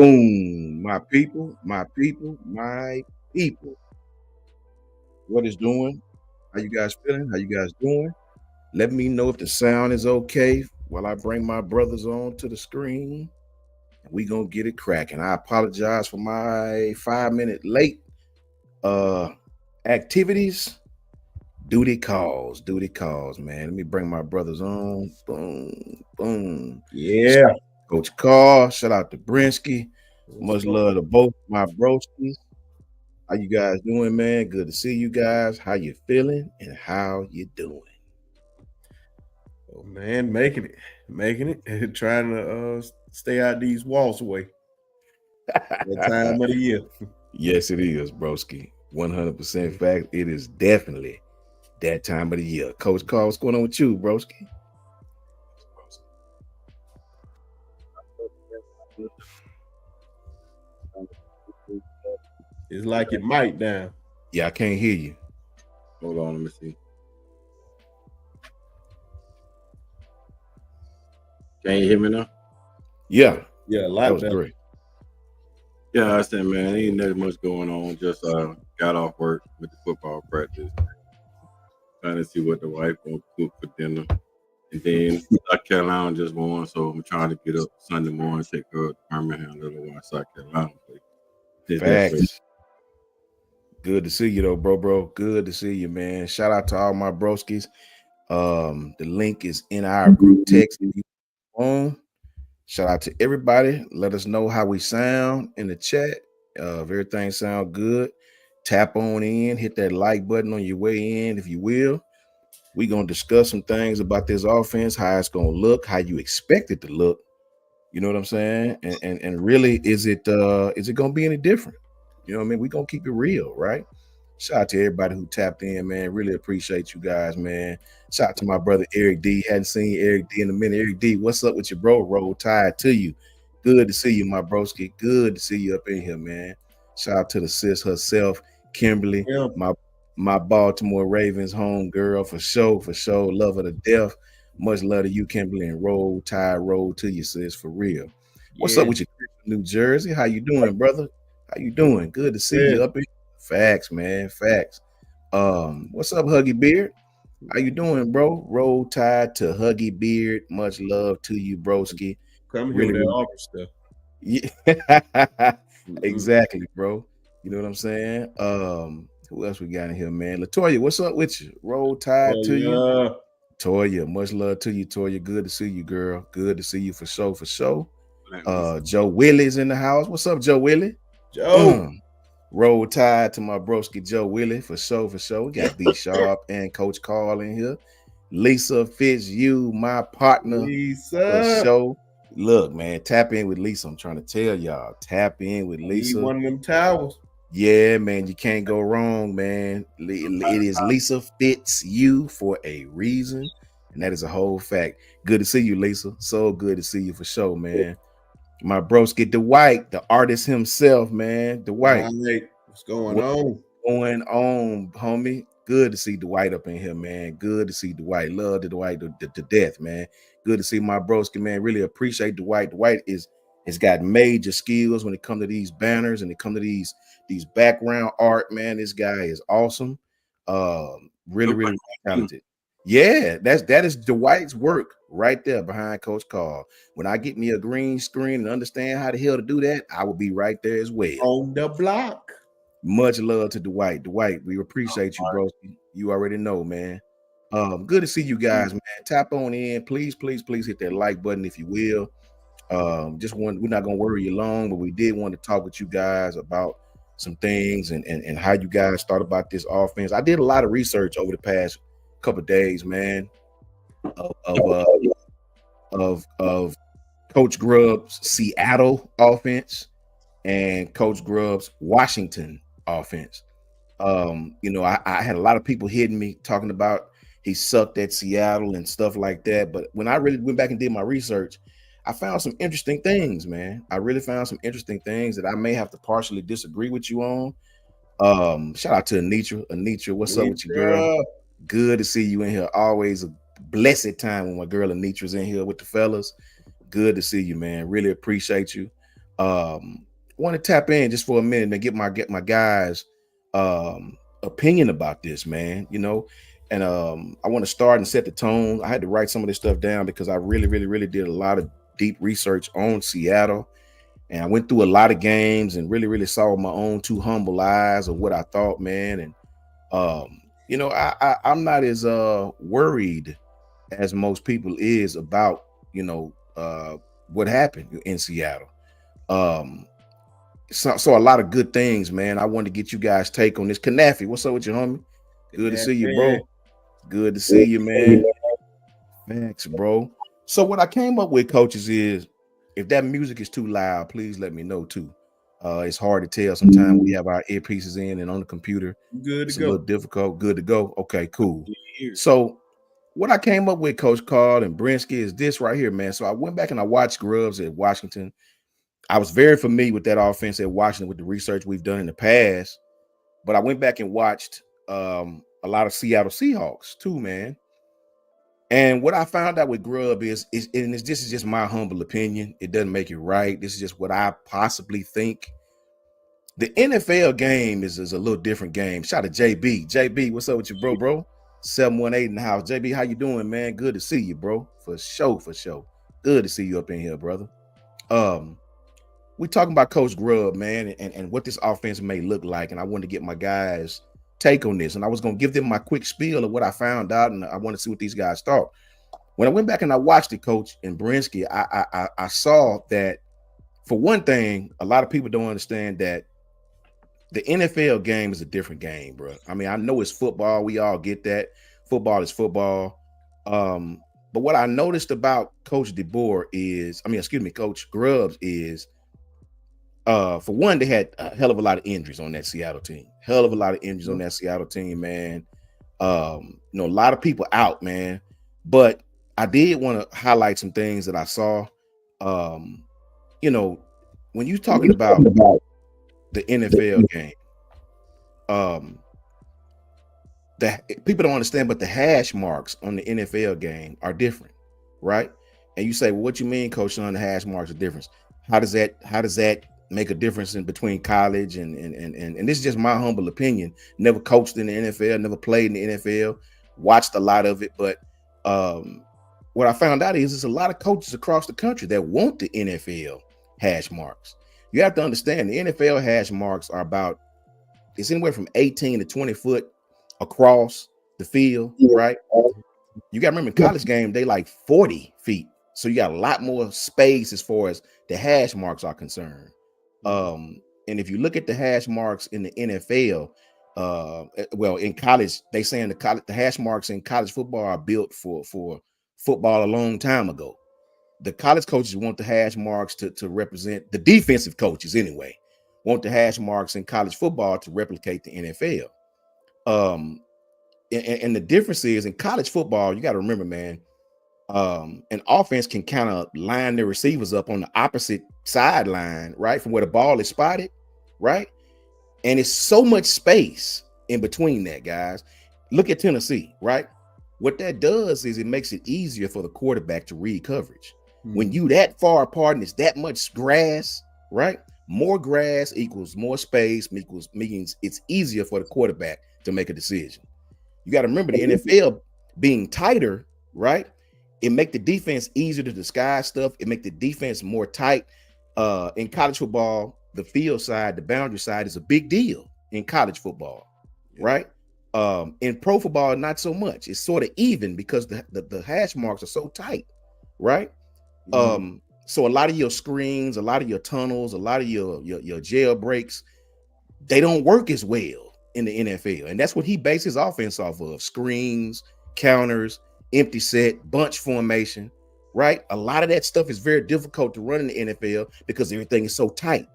Boom, my people, my people, my people. What is doing? How you guys feeling? How you guys doing? Let me know if the sound is okay while I bring my brothers on to the screen. We gonna get it cracking. I apologize for my 5 minute late uh activities. Duty calls, man. Let me bring my brothers on. Boom, boom. Yeah. Coach Carr, shout out to Brinsky. What's Much going love to both my broskies. How you guys doing, man? Good to see you guys. How you feeling and how you doing? on, man? Making it, trying to stay out these walls away. That time of the year. Yes, it is, broski. 100% fact. It is definitely that time of the year. Coach Carl, what's going on with you, broski? It's like it might down. Yeah, I can't hear you. Hold on, let me see. Can you hear me now? Yeah, Yeah, a that lot was better. great. Yeah, I said, man, ain't nothing much going on. Just got off work with the football practice, trying to see what the wife gonna cook for dinner. And then South Carolina just won, so I'm trying to get up Sunday morning, take her to Birmingham, otherwise South Carolina play. Did that for Facts. Good to see you though, bro. Good to see you, man. Shout out to all my broskies. The link is in our group text if you on. Shout out to everybody. Let us know how we sound in the chat. If everything sound good, tap on in, hit that like button on your way in, if you will. We're gonna discuss some things about this offense, how it's gonna look, how you expect it to look. You know what I'm saying? And really, is it gonna be any different? You know what I mean? We're gonna keep it real, right? Shout out to everybody who tapped in, man. Really appreciate you guys, man. Shout out to my brother Eric D. Hadn't seen Eric D in a minute. Eric D, what's up with your bro? Roll Tide to you. Good to see you, my broski. Good to see you up in here, man. Shout out to the sis herself, Kimberly, Yeah. my Baltimore Ravens home girl for sure, for sure. Love her to death. Much love to you, Kimberly, and roll tide, roll to you, sis, for real. What's up Yeah. with you, New Jersey? How you doing, brother? How you doing? Good to see Yeah. you up in. Facts, man. Facts. What's up, Huggy Beard? How you doing, bro? Roll tide to Huggy Beard. Much love to you, broski. Come here with Really, that really. offer stuff. Yeah. Mm-mm. Exactly, bro. You know what I'm saying? Who else we got in here, man? Latoya, what's up with you? Roll tide Oh to you. yeah. Toya, much love to you, Toya. Good to see you, girl. Good to see you for sure, for sure. that. Joe Willie's in the house. What's up, Joe Willie? Joe. Roll tide to my broski Joe Willie for sure, for sure. We got B Sharp and Coach Carl in here. Lisa Fitz, you, my partner for Lisa. sure. Look, man, tap in with Lisa. I'm trying to tell y'all, tap in with I need Lisa. one of them towels. Yeah, man, you can't go wrong, man. It is Lisa Fitz you for a reason, and that is a whole fact. Good to see you, Lisa. So good to see you for sure, man. My broski Dwight, the artist himself, man. Dwight, Right. What's going what's on? going on, homie? Good to see Dwight up in here, man. Good to see Dwight. Love the Dwight to death, man. Good to see my broski, man. Really appreciate Dwight. Dwight has got major skills when it comes to these banners and it comes to these background art, man. This guy is awesome. Really, really talented. Yeah, that is Dwight's work right there behind Coach Carl. When I get me a green screen and understand how the hell to do that, I will be right there as well. On the block. Much love to Dwight. Dwight, we appreciate you, bro. You already know, man. Good to see you guys, man. Tap on in. Please, please, please hit that like button if you will. We're not gonna worry you long, but we did want to talk with you guys about some things and how you guys thought about this offense. I did a lot of research over the past couple of days, man, of Coach Grubbs' Seattle offense and Coach Grubbs' Washington offense. I had a lot of people hitting me talking about he sucked at Seattle and stuff like that. But when I really went back and did my research, I found some interesting things, man. I really found some interesting things that I may have to partially disagree with you on. Shout out to Anitra. Anitra, what's up with you, girl? Good to see you in here. Always a blessed time when my girl Anitra's in here with the fellas. Good to see you, man. Really appreciate you. Want to tap in just for a minute and get my guys opinion about this, man. And I want to start and set the tone. I had to write some of this stuff down because I really did a lot of deep research on Seattle, and I went through a lot of games and really saw with my own two humble eyes of what I thought, man. And I'm not as worried as most people is about what happened in Seattle. So a lot of good things, man. I wanted to get you guys' take on this. Kanafi, what's up with you, homie? Good to see you, bro. Good to see you, man. Thanks, bro. So what I came up with, coaches, is if that music is too loud, please let me know too. It's hard to tell sometimes we have our earpieces in and on the computer. It's a little difficult. Good to go. Okay, cool. So what I came up with, Coach Carl and Brinsky, is this right here, man. So I went back and I watched Grubbs at Washington. I was very familiar with that offense at Washington with the research we've done in the past, but I went back and watched a lot of Seattle Seahawks too, man. And what I found out with Grubb is this is just my humble opinion. It doesn't make it right. This is just what I possibly think. The NFL game is a little different game. Shout out to JB. JB, what's up with you, bro? 718 in the house. JB, how you doing, man? Good to see you, bro. For sure. Good to see you up in here, brother. We talking about Coach Grubb, man, and what this offense may look like. And I wanted to get my guys' take on this. And I was going to give them my quick spiel of what I found out. And I want to see what these guys thought. When I went back and I watched it, Coach, and Brinsky, I saw that, for one thing, a lot of people don't understand that the NFL game is a different game, bro. I mean, I know it's football. We all get that. Football is football. But what I noticed about Coach Coach Grubbs is, for one, they had a hell of a lot of injuries on that Seattle team. On that Seattle team, man. A lot of people out, man. But I did want to highlight some things that I saw. When you're talking about the NFL game, that people don't understand, but the hash marks on the NFL game are different, right? And you say, well, what you mean, Coach Sean, the hash marks are different? How does that make a difference in between college and this is just my humble opinion. Never coached in the NFL, never played in the NFL, watched a lot of it, but what I found out is there's a lot of coaches across the country that want the NFL hash marks. You have to understand the NFL hash marks are it's anywhere from 18 to 20 foot across the field, right? You got to remember, college game, they like 40 feet. So you got a lot more space as far as the hash marks are concerned. And if you look at the hash marks in the NFL, in college, they saying the hash marks in college football are built for football a long time ago. The college coaches want the hash marks to represent the defensive coaches anyway, want the hash marks in college football to replicate the NFL. And the difference is in college football, you got to remember, man, an offense can kind of line their receivers up on the opposite sideline, right, from where the ball is spotted, right? And it's so much space in between that, guys. Look at Tennessee, right? What that does is it makes it easier for the quarterback to read coverage. When you that far apart and it's that much grass, right? More grass equals more space means it's easier for the quarterback to make a decision. You got to remember the NFL being tighter, right? It make the defense easier to disguise stuff. It make the defense more tight. In college football, the field side, the boundary side is a big deal in college football, right? In pro football, not so much. It's sort of even because the hash marks are so tight, right? So a lot of your screens, a lot of your tunnels, a lot of your jailbreaks, they don't work as well in the NFL. And that's what he based his offense off of: screens, counters, empty set, bunch formation, right? A lot of that stuff is very difficult to run in the NFL because everything is so tight.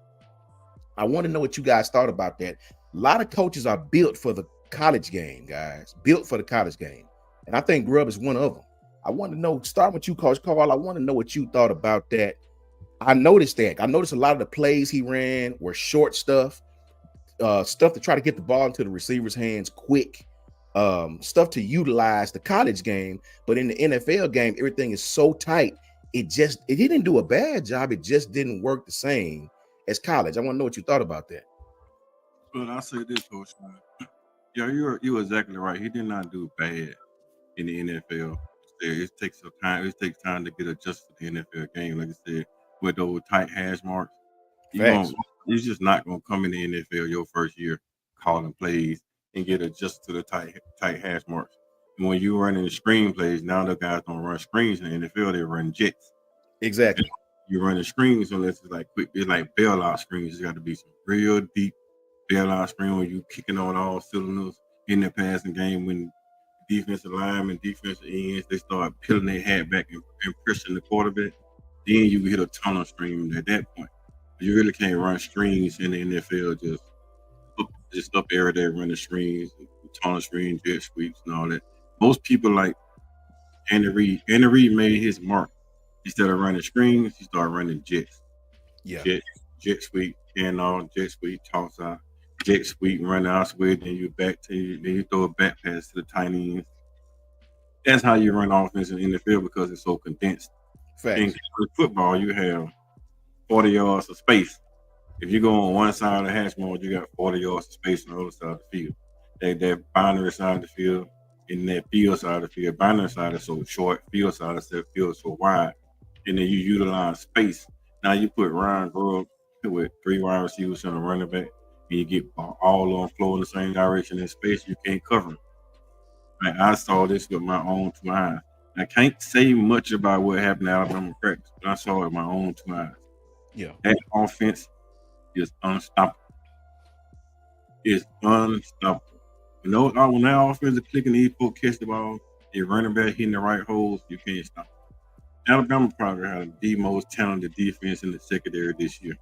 I want to know what you guys thought about that. A lot of coaches are built for the college game, guys, built for the college game. And I think Grubb is one of them. I want to know, start with you, Coach Carl. I want to know what you thought about that. I noticed a lot of the plays he ran were short stuff to try to get the ball into the receiver's hands quick, stuff to utilize the college game. But in the NFL game, everything is so tight. It didn't do a bad job. It just didn't work the same as college. I want to know what you thought about that. But I say this, Coach. Yeah, you're exactly right. He did not do bad in the NFL. It takes some time. It takes time to get adjusted to the NFL game. Like I said, with those tight hash marks, Facts. you're just not gonna come in the NFL your first year calling plays and get adjusted to the tight hash marks. And when you running the screen plays, now the guys don't run screens in the NFL. They run jets. Exactly. You run the screens unless it's like quick. It's like bailout screens. It's got to be some real deep bailout screen where you kicking on all cylinders in the passing game when defensive linemen, defensive ends, they start peeling their hat back and pressing the quarterback. Then you hit a tunnel stream at that point. You really can't run screens in the NFL just up every day running screens, tunnel screens, jet sweeps, and all that. Most people like Andy Reid. Andy Reid made his mark. Instead of running screens, he started running jets. Yeah. Jet sweep, hand off, jet sweep, toss out, jet sweep, run out with, then you then you throw a back pass to the tight ends. That's how you run offense in the NFL because it's so condensed. Facts. In football, you have 40 yards of space. If you go on one side of the hash mark, you got 40 yards of space on the other side of the field. That binary side of the field and that field side of the field. Binary side is so short, field side of the field is so wide. And then you utilize space. Now you put Ryan Grubb with 3 wide receivers and a running back, and you get all on flow in the same direction in space, you can't cover them. Like, I saw this with my own 2 eyes. I can't say much about what happened to Alabama practice, but I saw it with my own 2 eyes. Yeah. That offense is unstoppable. It's unstoppable. When that offense is clicking, these folks catch the ball, they're running back hitting the right holes, you can't stop. Alabama probably had the most talented defense in the secondary this year.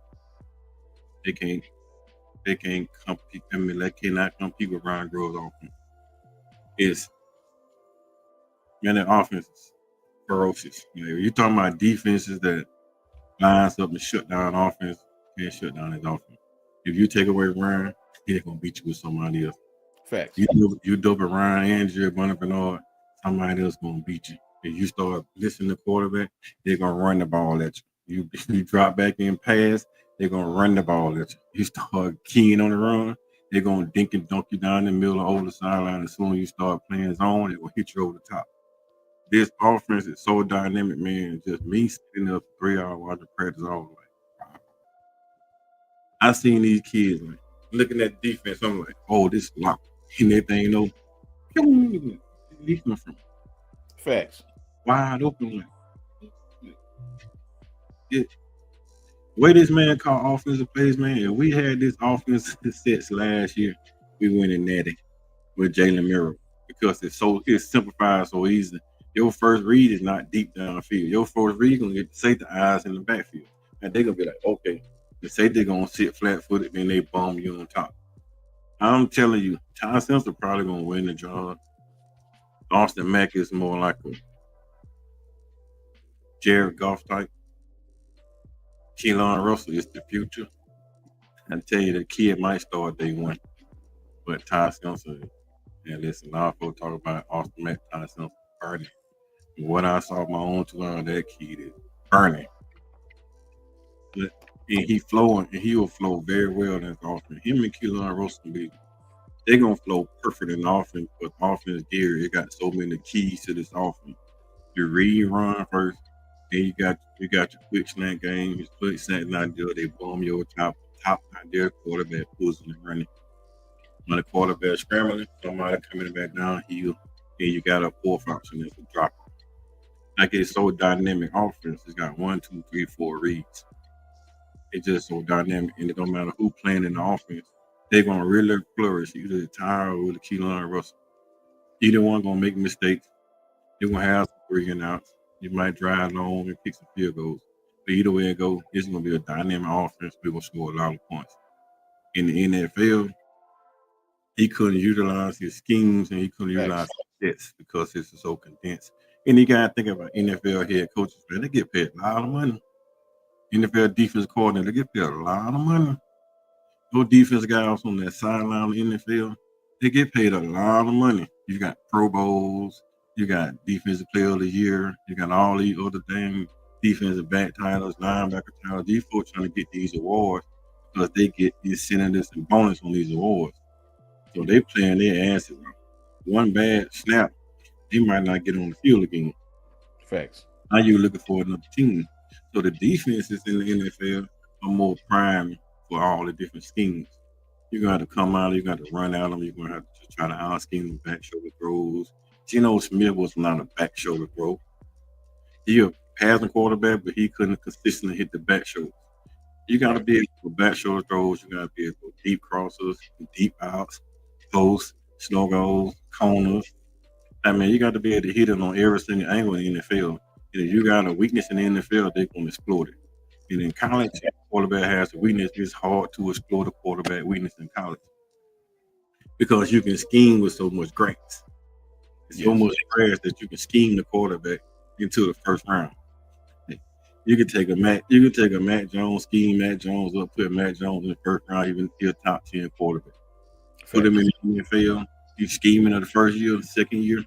They can't compete. I mean, they cannot compete with Ryan Grubb's offense. That offense is ferocious. You're talking about defenses that lines up and shut down offense, can't shut down his offense. If you take away Ryan, they're gonna beat you with somebody else. Facts. You double Ryan, Andrew, Bunny Bernard, somebody else gonna beat you. If you start listening to quarterback, they're gonna run the ball at you. You drop back in pass, they're gonna run the ball at you. You start keying on the run, they're gonna dink and dunk you down the middle or over the sideline. As soon as you start playing zone, it will hit you over the top. This offense is so dynamic, man. Just me sitting up 3 hours watching practice, I was like, wow. I seen these kids like looking at defense. I'm like, oh, this lock and everything, where he come from? Facts. Wide open. Way this man called offensive plays, man. If we had this offensive sets last year, we win in natty with Jalen Murray because it's simplified so easy. Your first read is not deep downfield. Your first read gonna get the safety eyes in the backfield, and they're gonna be like, okay, the safety gonna sit flat-footed, then they bomb you on top. I'm telling you, Ty Simpson probably gonna win the job. Austin Mack is more like a Jared Goff type. Keelan Russell is the future. I tell you, the kid might start day one, but Ty Simpson. And listen, a lot of folks talk about Austin Mack, Ty Simpson, burning. What I saw my own 2 eyes, that kid is burning. But he flowing, and he will flow very well in this offense. Him and Keelan Russell they're gonna flow perfect in the offense, but offense gear, it got so many keys to this offense. You read and run first, then you got your quick slant game, your quick slant idea, they bomb your top idea, quarterback pulling and running. When the quarterback scrambling, somebody coming back downhill, and you got a 4th option that's a drop. Like, it's so dynamic offense. It's got 1, 2, 3, 4 reads. It's just so dynamic, and it don't matter who playing in the offense. They're gonna really flourish. Either Tyra or the Keelan Russell. Either one gonna make mistakes. They're gonna have some 3 and outs. You might drive long and kick some field goals. But either way it goes, it's gonna be a dynamic offense. We're gonna score a lot of points. In the NFL, he couldn't utilize his schemes and he couldn't utilize his sets because this is so condensed. And you gotta think about NFL head coaches, man. They get paid a lot of money. NFL defense coordinator, they get paid a lot of money. Those defense guys on that sideline in the NFL, they get paid a lot of money. You got Pro Bowls, you got Defensive Player of the Year, you got all these other things. defensive back titles, linebacker titles. These folks trying to get these awards because they get incentives and bonus on these awards. So they playing their asses off. One bad snap, they might not get on the field again. Facts. Now you're looking for another team. So the defenses in the NFL are more prime for all the different schemes. You're going to have to come out, you're going to have to run at them, you're going to have to try to out scheme them back shoulder throws. Geno Smith was not a back shoulder throw. He a passing quarterback, but he couldn't consistently hit the back shoulder. You got to be able to back shoulder throws, you got to be able to deep crosses, deep outs, posts, snow goals, corners. I mean, you got to be able to hit it on every single angle in the NFL. And if you got a weakness in the NFL, they're going to exploit it. And in college, if a quarterback has a weakness, it's hard to exploit a quarterback weakness in college because you can scheme with so much grace. It's so much grace that you can scheme the quarterback into the first round. You can take a Matt Jones, scheme Matt Jones up, put Matt Jones in the first round, even be a top 10 quarterback. Put him in the NFL. You scheming in the first year, second year.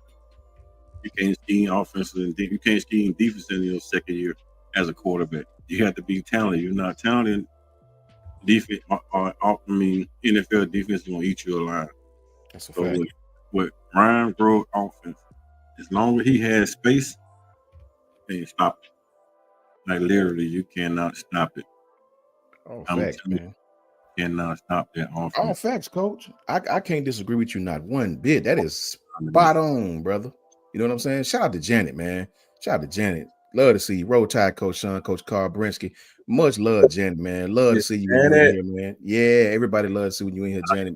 You can't scheme offense and you can't scheme defense in your second year as a quarterback. You have to be talented. You're not talented. Defense, NFL defense is gonna eat you alive. That's a fact. With Ryan Grubb offense, as long as he has space, you can't stop it. Like literally, you cannot stop it. Oh, facts, man. You cannot stop that offense. All facts, coach. I can't disagree with you not one bit. That is spot on, brother. You know what I'm saying? Shout out to Janet, man. Shout out to Janet. Love to see you. Roll Tide, Coach Sean, Coach Carl Brinsky. Much love, Janet, man. Love to see you in here, man. Yeah, everybody loves to see when you in here, Janet.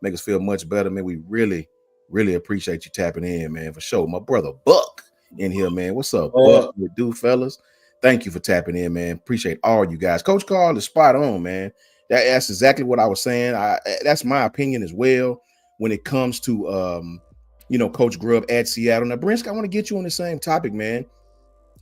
Make us feel much better, man. We really, really appreciate you tapping in, man, for sure. My brother Buck in here, man. What's up, Buck? What do, fellas? Thank you for tapping in, man. Appreciate all you guys. Coach Carl is spot on, man. That's exactly what I was saying. That's my opinion as well when it comes to Coach Grubb at Seattle. Now, Brinsky, I want to get you on the same topic, man.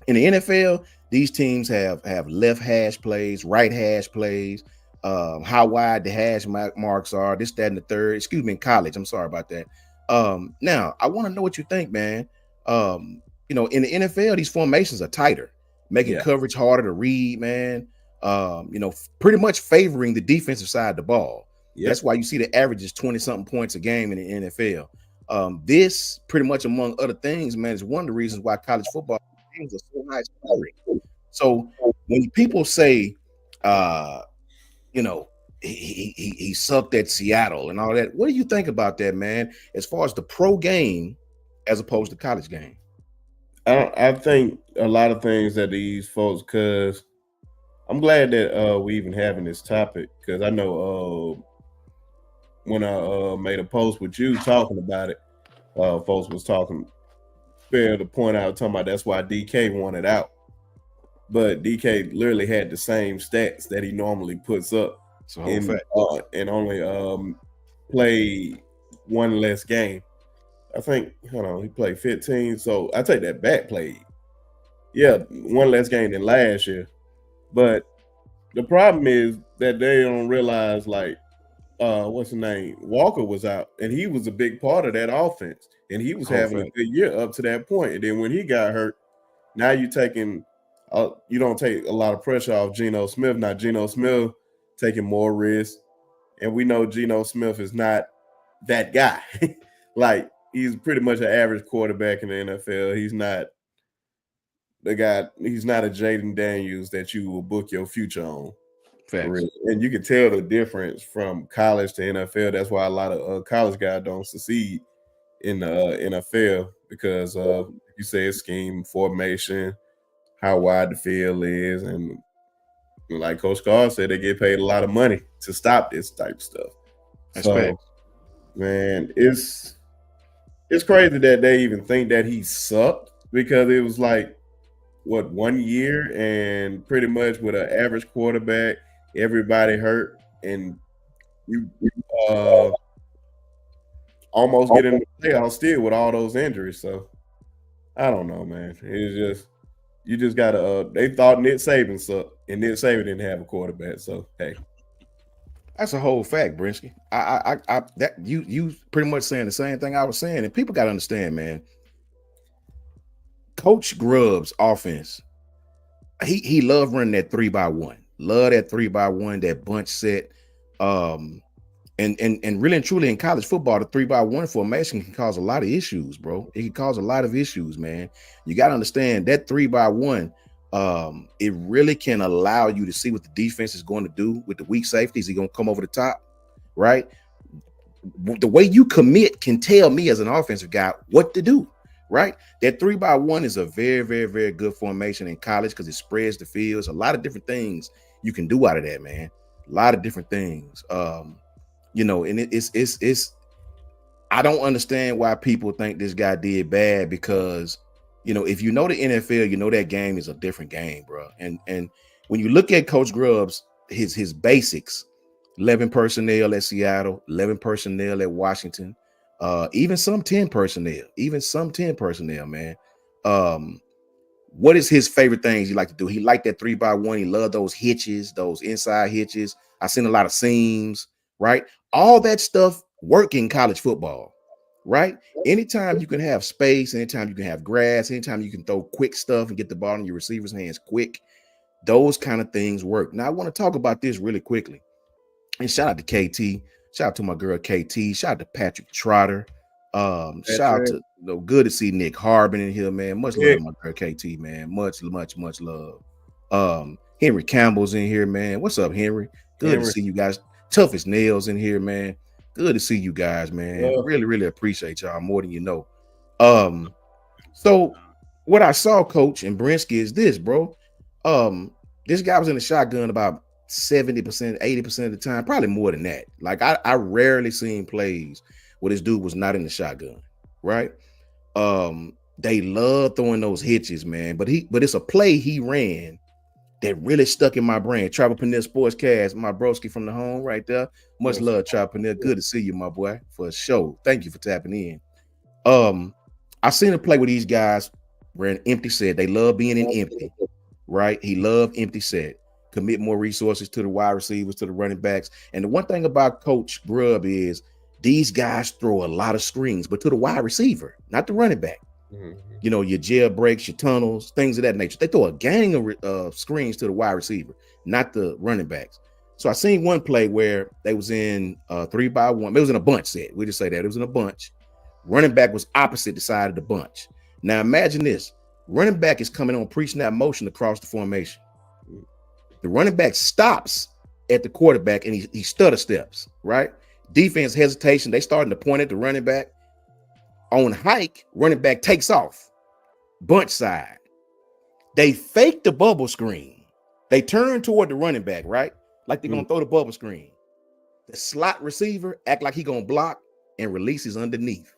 In the NFL, these teams have left hash plays, right hash plays, how wide the hash marks are, this, that, and the third. Excuse me, in college. I'm sorry about that. Now, I want to know what you think, man. In the NFL, these formations are tighter, making coverage harder to read, man. Pretty much favoring the defensive side of the ball. Yep. That's why you see the average is 20-something points a game in the NFL. This, pretty much among other things, man, is one of the reasons why college football games are so high scoring. So when people say, he sucked at Seattle and all that, what do you think about that, man, as far as the pro game as opposed to college game? I think a lot of things that these folks, because I'm glad that we even having this topic, because I know when I made a post with you talking about it, folks was talking fair to point out, talking about that's why DK wanted out. But DK literally had the same stats that he normally puts up and only played one less game. I think, he played 15. So I take that back, played. Yeah, one less game than last year. But the problem is that they don't realize, what's his name? Walker was out, and he was a big part of that offense. And he was having a good year up to that point. And then when he got hurt, now you're taking you don't take a lot of pressure off Geno Smith. Now Geno Smith taking more risks. And we know Geno Smith is not that guy. He's pretty much an average quarterback in the NFL. He's not the guy. He's not a Jaden Daniels that you will book your future on. Facts. And you can tell the difference from college to NFL. That's why a lot of college guys don't succeed in the NFL because you say scheme, formation, how wide the field is, and like Coach Carl said, they get paid a lot of money to stop this type of stuff. Man, it's crazy that they even think that he sucked because it was 1 year and pretty much with an average quarterback, everybody hurt, and you almost get in the playoffs still with all those injuries. So I don't know, man. It's just you just gotta. They thought Nick Saban sucked, and Nick Saban didn't have a quarterback. So hey. That's a whole fact, Brinsky. That you pretty much saying the same thing I was saying, and people got to understand, man. Coach Grubbs' offense he loved running that 3x1. Love that 3x1, that bunch set. And really and truly in college football, the 3x1 formation can cause a lot of issues, bro. It can cause a lot of issues, man. You got to understand that 3x1, it really can allow you to see what the defense is going to do with the weak safeties. He's going to come over the top, right? The way you commit can tell me as an offensive guy what to do, right? That 3x1 is a very, very, very good formation in college because it spreads the fields. A lot of different things you can do out of that, man. A lot of different things. And it's I don't understand why people think this guy did bad because, if you know the NFL, you know that game is a different game, bro. And when you look at Coach Grubbs, his basics, 11 personnel at Seattle, 11 personnel at Washington, even some 10 personnel, man. What is his favorite things he like to do? He liked that 3x1. He loved those hitches, those inside hitches. I seen a lot of seams, right? All that stuff work in college football, right? Anytime you can have space, anytime you can have grass, anytime you can throw quick stuff and get the ball in your receiver's hands quick, those kind of things work. Now, I want to talk about this really quickly. And shout out to KT. Shout out to my girl KT. Shout out to Patrick Trotter. Shout out to good to see Nick Harbin in here, man. Much love to my girl KT, man. Much love. Henry Campbell's in here, man. What's up, Henry? Good to see you guys. Toughest Nails in here, man. Good to see you guys, man. Really, really appreciate y'all more than you know. So what I saw, Coach and Brinsky, is this, bro. This guy was in the shotgun about 70%, 80% of the time, probably more than that. Like I rarely seen plays where this dude was not in the shotgun, right? They love throwing those hitches, man. But it's a play he ran that really stuck in my brain. Travel Panel Sportscast, my broski from the home right there. Much love, Travel Panel. Good to see you, my boy, for a show. Thank you for tapping in. I seen a play with these guys ran empty set. They love being in empty, right? He loved empty set. Commit more resources to the wide receivers, to the running backs. And the one thing about Coach Grubb is these guys throw a lot of screens, but to the wide receiver, not the running back. Mm-hmm. Your jailbreaks, your tunnels, things of that nature. They throw a gang of screens to the wide receiver, not the running backs. So I seen one play where they was in 3x1. It was in a bunch set. We just say that. It was in a bunch. Running back was opposite the side of the bunch. Now imagine this. Running back is coming on pre-snap motion across the formation. The running back stops at the quarterback and he stutter steps, right? Defense hesitation. They starting to point at the running back. On hike, running back takes off. Bunch side. They fake the bubble screen. They turn toward the running back, right? Like they're going to throw the bubble screen. The slot receiver act like he going to block and releases underneath,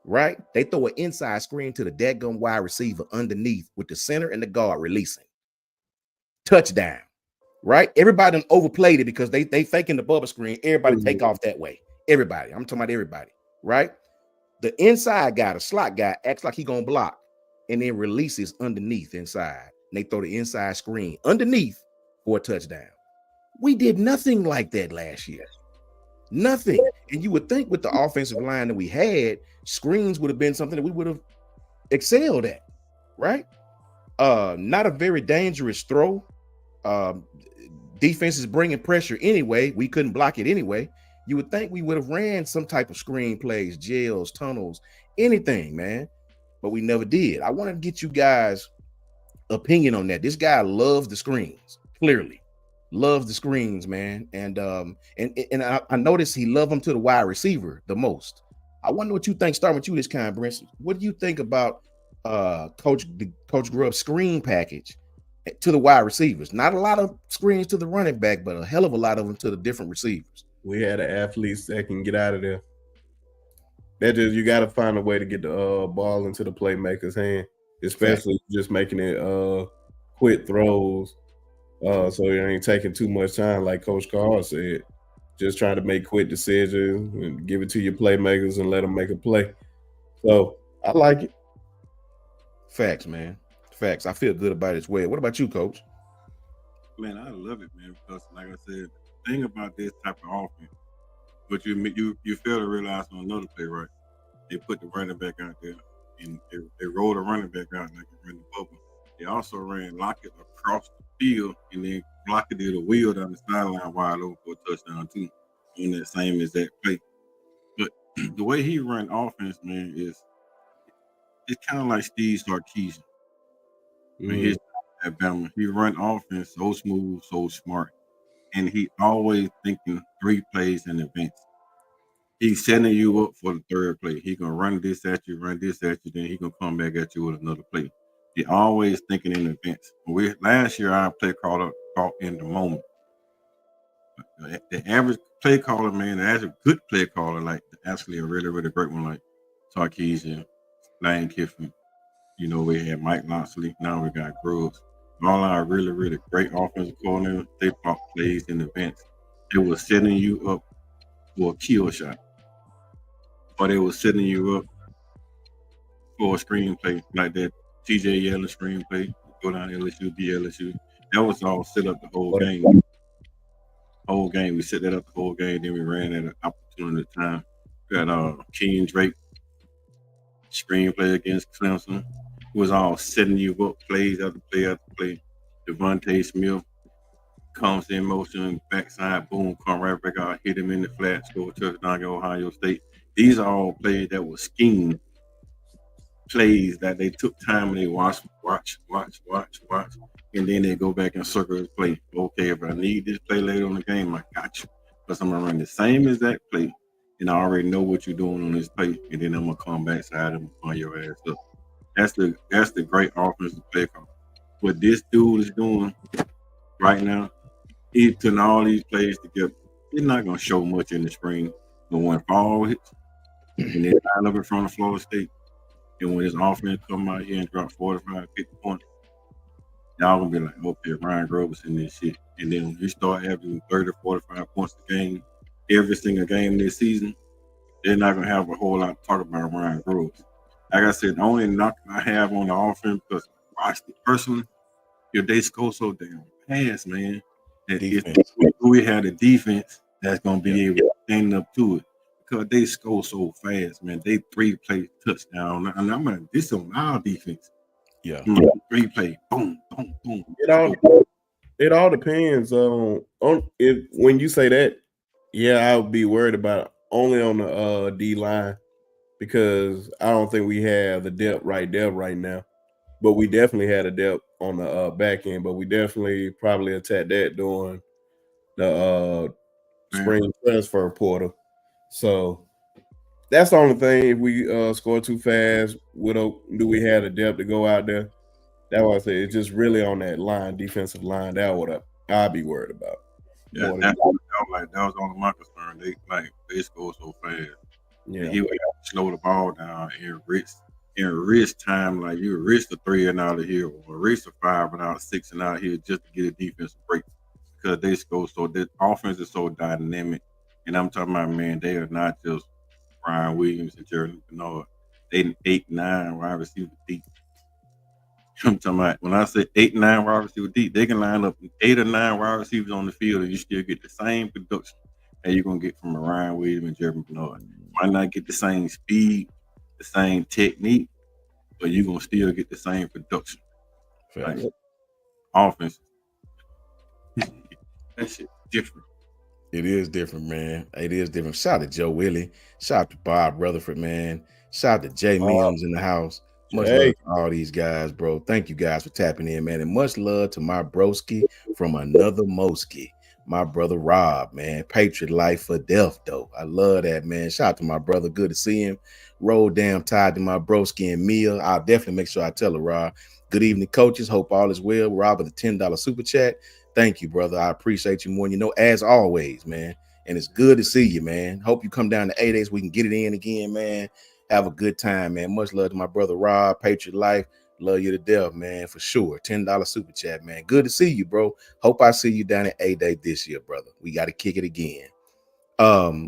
right? They throw an inside screen to the dadgum wide receiver underneath with the center and the guard releasing. Touchdown, right? Everybody done overplayed it because they faking the bubble screen. Everybody take off that way. Everybody. I'm talking about everybody, right? The inside guy, the slot guy, acts like he gonna block and then releases underneath inside. And they throw the inside screen underneath for a touchdown. We did nothing like that last year. Nothing. And you would think with the offensive line that we had, screens would have been something that we would have excelled at, right? Not a very dangerous throw. Defense is bringing pressure anyway. We couldn't block it anyway. You would think we would have ran some type of screen plays, jails, tunnels, anything, man. But we never did. I want to get you guys' opinion on that. This guy loves the screens, clearly. Loves the screens, man. And I noticed he loved them to the wide receiver the most. I wonder what you think, starting with you this kind, Brent. What do you think about Coach Grubb's screen package to the wide receivers? Not a lot of screens to the running back, but a hell of a lot of them to the different receivers. We had athletes that can get out of there. That just, you got to find a way to get the ball into the playmaker's hand, especially just making it quick throws. So it ain't taking too much time, like Coach Carr said. Just trying to make quick decisions and give it to your playmakers and let them make a play. So I like it. Facts, man. Facts. I feel good about it as well. What about you, Coach? Man, I love it, man, because like I said, the thing about this type of offense, but you fail to realize on another play, right? They put the running back out there and they rolled the running back out like they ran the bubble. They also ran Lockett or across the field and then blocked it a wheel down the sideline wide open for a touchdown too on that same exact play. But the way he run offense, man, is it's kind of like Steve Sarkisian. When he's at Bama, he run offense so smooth, so smart, and he always thinking 3 plays in advance. He's setting you up for the 3rd play. He gonna run this at you, then he gonna come back at you with another play. He always thinking in advance. Last year our play caller caught in the moment. The average play caller, man, the average good play caller, like actually a really, really great one, like Sarkisian, Lane Kiffin. You know, we had Mike Loxley. Now we got Grubbs. All our really, really great offensive coordinators, they caught plays in advance. It was setting you up for a kill shot, or they was setting you up for a screenplay like that TJ Yellen screenplay. Go down LSU, be LSU. That was all set up the whole game. We set that up the whole game. Then we ran at an opportunity time. We got King Drake screenplay against Clemson. It was all setting you up, plays after play after play. Devontae Smith comes in motion, backside, boom, come right back out, hit him in the flat, score touchdown at Ohio State. These are all plays that were schemed plays that they took time and they watch, and then they go back and circle the play. Okay, if I need this play later on the game, I got you. Because I'm gonna run the same exact play, and I already know what you're doing on this play, and then I'm gonna come backside and on your ass up. That's the great offensive play call. What this dude is doing right now, he's putting all these plays together. He's not gonna show much in the spring, but when fall hits, and then line up in front of Florida State, and when his offense come out here and drop 45, 50 points, y'all gonna be like, okay, Ryan Grubb is in this shit. And then when you start averaging 30, 45 points a game, every single game this season, they're not gonna have a whole lot to talk about Ryan Grubb. Like I said, the only knock I have on the offense, because I watched it personally, if they score so damn fast, man, that if we had a defense that's gonna be able to stand up to it. Because they score so fast, man. They 3-play touchdown. And I'm like, this on our defense. Yeah. 3-play, boom, boom, boom. It all depends on if when you say that, yeah, I would be worried about only on the D line, because I don't think we have the depth right now. But we definitely had a depth on the back end, but we definitely probably attacked that during the spring transfer portal. So that's the only thing. If we score too fast, do we have the depth to go out there? That's what I say. It's just really on that line, defensive line. That's what I'd be worried about. Yeah, that was only my concern. They score so fast. Yeah, he would have to slow the ball down and risk time. Like you risk the 3 and out of here, or risk the 5 and out, 6 and out here, just to get a defensive break, because they score so. The offense is so dynamic. And I'm talking about, man, they are not just Brian Williams and Jerry Bernard. They 8, 9 wide receiver deep. I'm talking about, when I say 8, 9 wide receiver deep, they can line up 8 or 9 wide receivers on the field and you still get the same production that you're going to get from a Ryan Williams and Jerry Bernard. You might not get the same speed, the same technique, but you're going to still get the same production. Like, offense. That shit's different. It is different, man. It is different. Shout out to Joe Willie. Shout out to Bob Rutherford, man. Shout out to Jay Mims in the house. Much love to all these guys, bro. Thank you guys for tapping in, man. And much love to my broski from another Moski, my brother Rob, man. Patriot life for death, though. I love that, man. Shout out to my brother. Good to see him. Roll damn tied to my broski and Mia. I'll definitely make sure I tell her, Rob. Good evening, coaches. Hope all is well. Rob with a $10 super chat. Thank you, brother. I appreciate you more than you know, as always, man. And it's good to see you, man. Hope you come down to 8 days. We can get it in again, man. Have a good time, man. Much love to my brother Rob, Patriot Life. Love you to death, man, for sure. $10 super chat, man. Good to see you, bro. Hope I see you down at 8 Day this year, brother. We got to kick it again.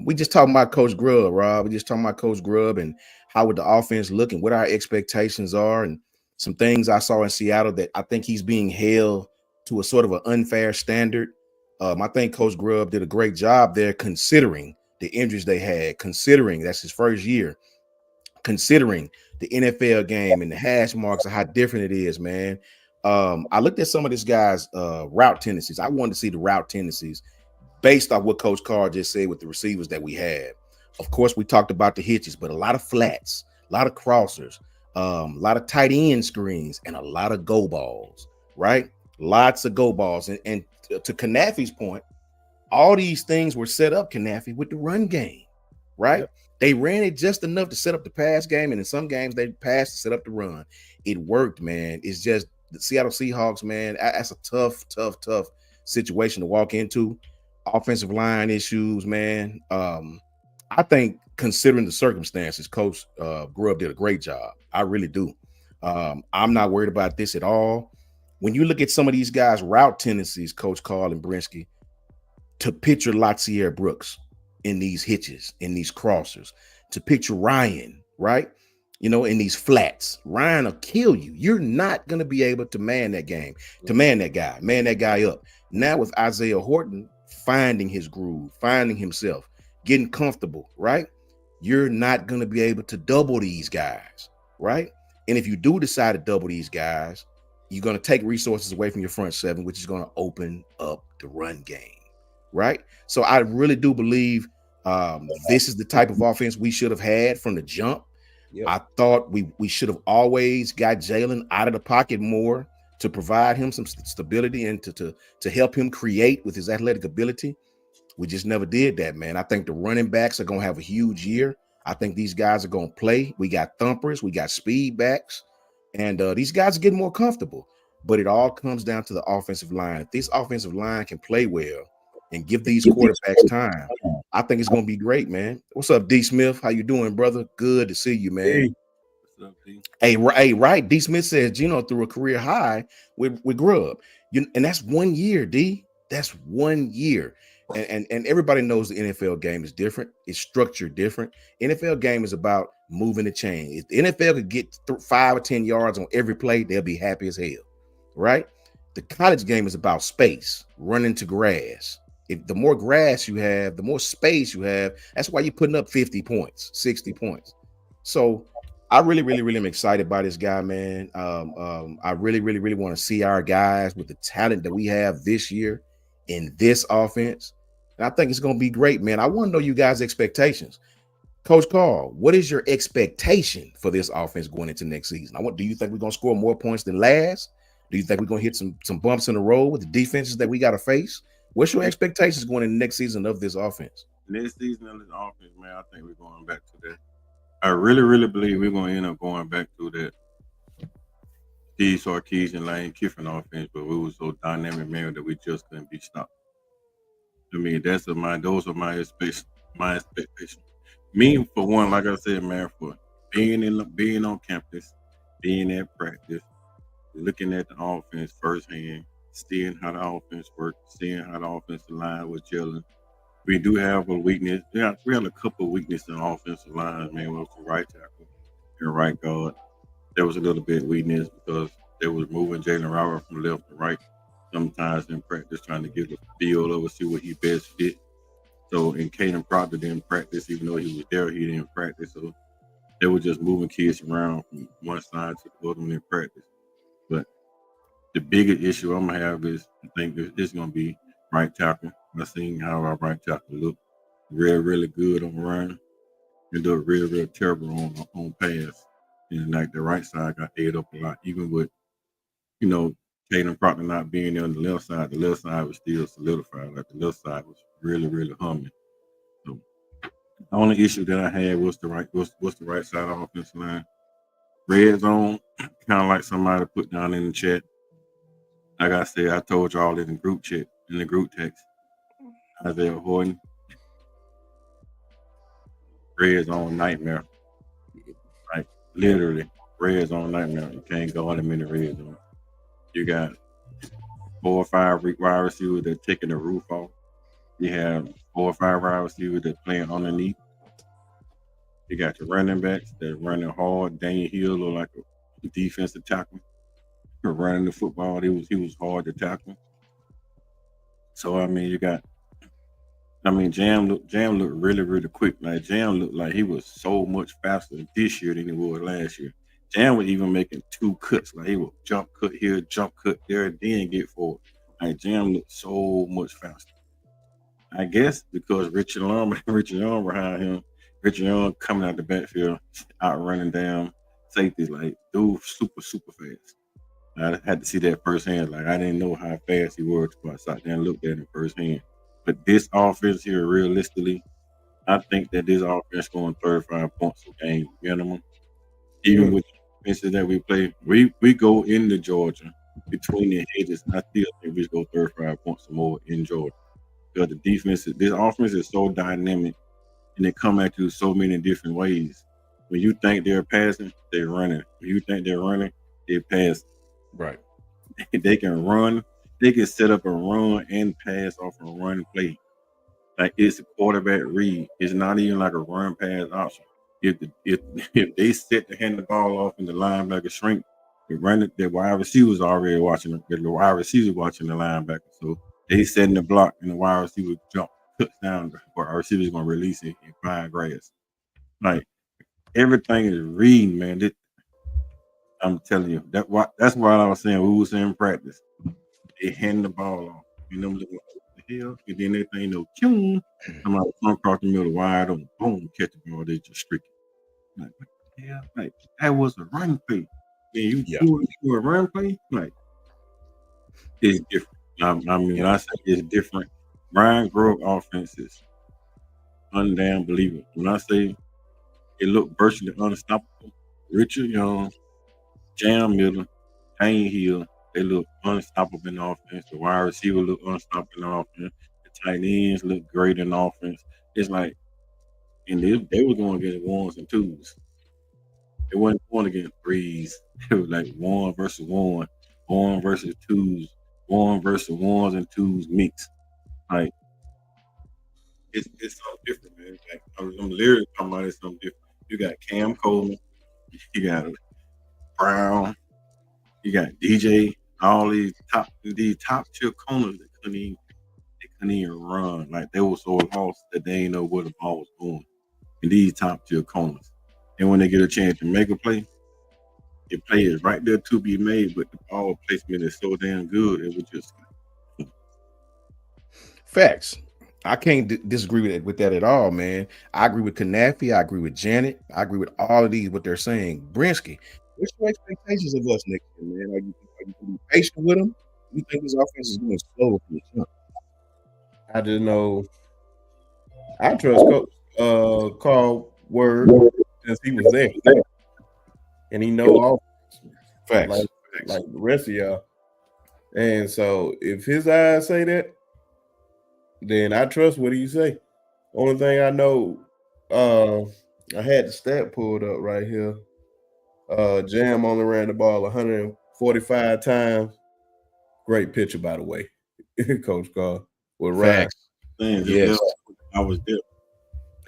We just talking about Coach Grubb, Rob. We just talking about Coach Grubb and how would the offense look and what our expectations are, and some things I saw in Seattle that I think he's being held to a sort of an unfair standard. I think Coach Grubb did a great job there, considering the injuries they had, considering that's his first year, considering the NFL game and the hash marks of how different it is, man. I looked at some of this guy's route tendencies. I wanted to see the route tendencies based off what Coach Carr just said with the receivers that we had. Of course, we talked about the hitches, but a lot of flats, a lot of crossers, a lot of tight end screens, and a lot of go balls, right? Lots of go balls. And to Kanafi's point, all these things were set up, Kanafi, with the run game, right? Yep. They ran it just enough to set up the pass game, and in some games they passed to set up the run. It worked, man. It's just the Seattle Seahawks, man. That's a tough situation to walk into. Offensive line issues, man. I think considering the circumstances, Coach Grubb did a great job. I really do. I'm not worried about this at all. When you look at some of these guys' route tendencies, Coach Carl and Brinsky, to picture Latsier Brooks in these hitches, in these crossers, to picture Ryan, right? You know, in these flats. Ryan will kill you. You're not going to be able to man that game, to man that guy up. Now with Isaiah Horton finding his groove, finding himself, getting comfortable, right? You're not going to be able to double these guys, right? And if you do decide to double these guys, you're going to take resources away from your front seven, which is going to open up the run game, right? So I really do believe this is the type of offense we should have had from the jump. Yep. I thought we should have always got Jalen out of the pocket more to provide him some stability and to help him create with his athletic ability. We just never did that, man. I think the running backs are going to have a huge year. I think these guys are going to play. We got thumpers, we got speed backs, and these guys are getting more comfortable. But it all comes down to the offensive line. If this offensive line can play well and give these quarterbacks time, I think it's going to be great, man. What's up, D. Smith? How you doing, brother? Good to see you, man. Hey. What's up, D? Hey, right. D. Smith says Gino threw a career high with Grubb. And that's 1 year, D. That's 1 year. And everybody knows the NFL game is different. It's structured different. NFL game is about moving the chain. If the NFL could get 5 or 10 yards on every play, they'll be happy as hell, right? The college game is about space, running to grass. If the more grass you have, the more space you have. That's why you're putting up 50 points, 60 points. So I really am excited by this guy, man. I really want to see our guys with the talent that we have this year in this offense. And I think it's going to be great, man. I want to know you guys' expectations. Coach Carl, what is your expectation for this offense going into next season? Do you think we're going to score more points than last? Do you think we're going to hit some bumps in the road with the defenses that we got to face? What's your expectations going into next season of this offense? Next season of this offense, man, I think we're going back to that. I really believe we're going to end up going back to that Steve Sarkisian, Lane Kiffin offense, but we were so dynamic, man, that we just couldn't be stopped. I mean, those are my expectations. Me, for one, like I said, man, for being on campus, being at practice, looking at the offense firsthand, seeing how the offense works, seeing how the offensive line was gelling. We do have a weakness. Yeah, we have a couple of weaknesses in offensive line, man, with the right tackle and right guard. There was a little bit of weakness because they was moving Jalen Robert from left to right sometimes in practice, trying to get the feel of it, see what he best fit. So, and Caden Proctor didn't practice, even though he was there, he didn't practice. So they were just moving kids around from one side to the other in practice. But the biggest issue I'm gonna have is I think it's gonna be right tackle. I've seen how our right tackle look really good on run and look real terrible on pass. And like the right side got ate up a lot, even with Caden Proctor not being there on the left side was still solidified. Like the left side was really humming. So the only issue that I had was the right side of the offensive line. Red zone, kind of like somebody put down in the chat. Like I said, I told y'all in the group chat, in the group text, Isaiah Horton, red zone nightmare. Like literally, red zone nightmare. You can't go on him in the red zone. You got 4 or 5 wide receivers that taking the roof off. You have 4 or 5 wide receivers that playing underneath. You got your running backs that running hard. Daniel Hill look like a defensive tackle. Running the football, he was hard to tackle. So I mean, Jam looked really quick. Like Jam looked like he was so much faster this year than he was last year. Jam was even making 2 cuts. Like he would jump cut here, jump cut there, then get forward. Like Jam looked so much faster. I guess because Richard Young behind him, Richard Young coming out the backfield, out running down safeties. Like dude, super fast. I had to see that firsthand. Like I didn't know how fast he was, but I sat there and looked at him firsthand. But this offense here, realistically, I think that this offense going 35 points a game minimum. Even with the offenses that we play, we go into Georgia between the hedges. I still think we go 35 points or more in Georgia because the this offense is so dynamic, and they come at you so many different ways. When you think they're passing, they're running. When you think they're running, they're passing. Right. They can run. They can set up a run and pass off a run play. Like it's a quarterback read. It's not even like a run pass option. If they set to hand the ball off and the linebacker shrink, the wide receivers already watching the wide receiver watching the linebacker. So they setting the block and the wide receiver jump, cuts down, or our receiver's gonna release it and find grass. Like everything is reading, man. I'm telling you, that's why I was saying we was in practice. They hand the ball off, and them looking like what the hell, and then they think I'm out across the middle, wide open, boom, catch the ball, they just streaking. Like what the hell? Like that was a run play. And you do a run play, like it's different. I mean, I say it's different. Brian Grubb offense is undamn believable. When I say it looked virtually unstoppable, Richard Young, Jam Miller, Kane Hill, they look unstoppable in offense. The wide receiver look unstoppable in offense. The tight ends look great in offense. It's like, and they were going against ones and twos. They wasn't going against threes. It was like one versus twos, one versus ones and twos mix. Like it's something different, man. Like I'm literally talking about it's something different. You got Cam Coleman, you got Brown, you got DJ, all these top tier corners that couldn't even run. Like they were so lost that they didn't know where the ball was going. And these top tier corners. And when they get a chance to make a play, the play is right there to be made, but the ball placement is so damn good, it was just facts. I can't disagree with that at all, man. I agree with Kanafi. I agree with Janet. I agree with all of these, what they're saying. Brinsky, what's your expectations of us next year, man? Are you going to be patient with them? You think this offense is going to slow from the jump? I just know I trust Coach Carl Word since he was there, and he know all facts like the rest of y'all. And so if his eyes say that, then I trust what he say. Only thing I know, I had the stat pulled up right here. Jam only ran the ball 145 times. Great picture, by the way, Coach Carl with Ryan. Yes, I was there.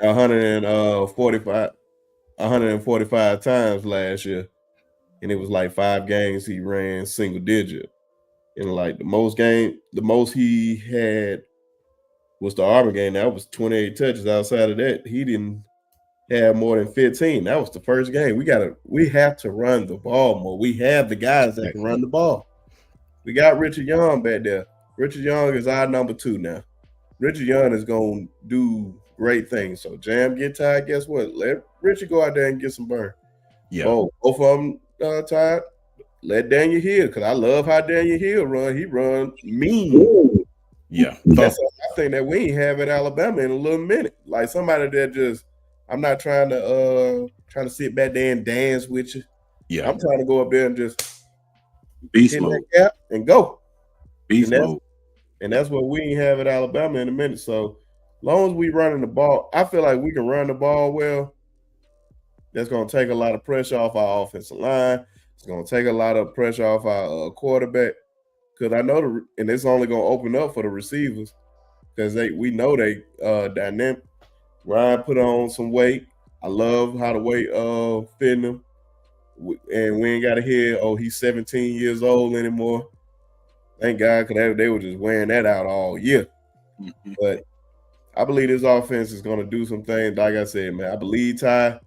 145 times last year, and it was like 5 games he ran single digit. And like the most he had was the Auburn game. That was 28 touches. Outside of that, he didn't have more than 15. That was the first game. We have to run the ball more. We have the guys that can run the ball. We got Richard Young back there. Richard Young is our number 2 now. Richard Young is going to do great things. So Jam get tired, guess what? Let Richard go out there and get some burn. Yeah. Oh, both of them tired. Let Daniel Hill, because I love how Daniel Hill run. He run mean. Yeah. That's I think that we ain't have at Alabama in a little minute. Like somebody that just, I'm not trying to sit back there and dance with you. Yeah. I'm trying to go up there and just beast hit mode that gap and go. Beast mode. And that's what we ain't have at Alabama in a minute. So as long as we running the ball, I feel like we can run the ball well. That's going to take a lot of pressure off our offensive line. It's going to take a lot of pressure off our quarterback. Because I know, and it's only going to open up for the receivers because we know they dynamic. Ryan put on some weight. I love how the weight fitting him. And we ain't got to hear, he's 17 years old anymore. Thank God, because they were just wearing that out all year. But I believe this offense is going to do some things. Like I said, man, I believe Ty.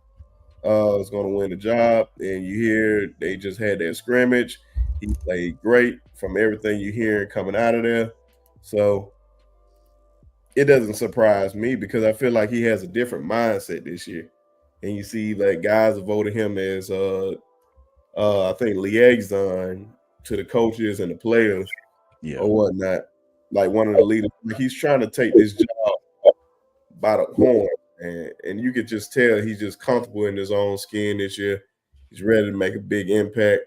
is going to win the job. And you hear they just had that scrimmage. He played great from everything you hear coming out of there. So it doesn't surprise me because I feel like he has a different mindset this year. And you see that guys have voted him as I think liaison to the coaches and the players or whatnot, like one of the leaders. Like he's trying to take this job by the horn, and you could just tell he's just comfortable in his own skin this year. He's ready to make a big impact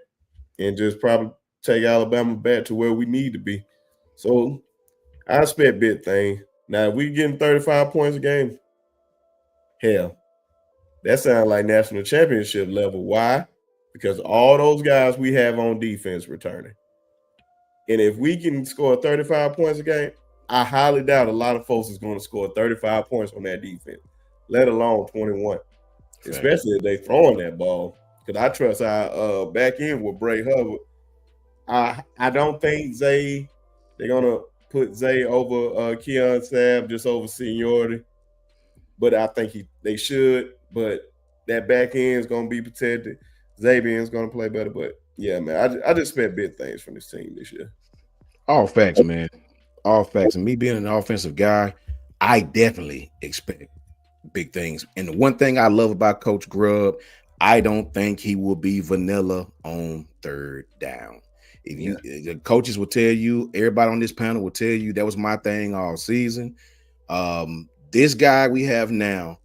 and just probably take Alabama back to where we need to be. So I expect big things. Now, if we getting 35 points a game, hell, that sounds like national championship level. Why? Because all those guys we have on defense returning. And if we can score 35 points a game, I highly doubt a lot of folks is going to score 35 points on that defense, let alone 21. Fair. Especially if they throwing that ball. Because I trust our back end with Bray Hubbard. I don't think they're going to put Zay over Keon Sabb just over seniority. But I think they should. But that back end is going to be protected. Xavier's going to play better. But, yeah, man, I just expect big things from this team this year. All facts, man. All facts. And me being an offensive guy, I definitely expect big things. And the one thing I love about Coach Grubb, I don't think he will be vanilla on third down. If you the coaches will tell you, everybody on this panel will tell you that was my thing all season. This guy we have now,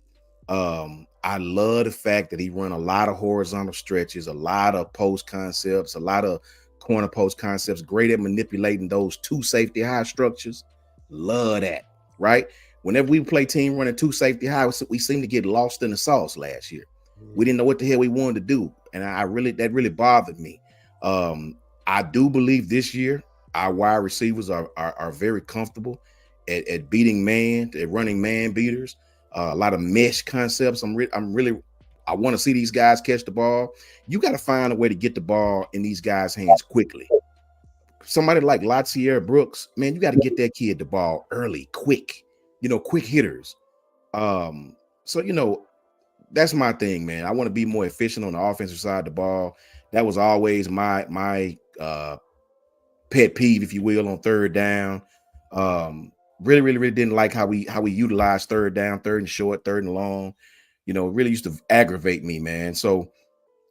I love the fact that he run a lot of horizontal stretches, a lot of post concepts, a lot of corner post concepts, great at manipulating those two safety high structures. Love that, right? Whenever we play team running two safety high, we seem to get lost in the sauce last year. We didn't know what the hell we wanted to do. And that really bothered me. I do believe this year our wide receivers are very comfortable at beating man, at running man beaters. A lot of mesh concepts. I want to see these guys catch the ball. You got to find a way to get the ball in these guys' hands quickly. Somebody like Latsier Brooks, man, you got to get that kid the ball early, quick. Quick hitters. So that's my thing, man. I want to be more efficient on the offensive side of the ball. That was always my pet peeve, if you will, on third down. Really didn't like how we utilized third down, third and short, third and long. Really used to aggravate me, man. So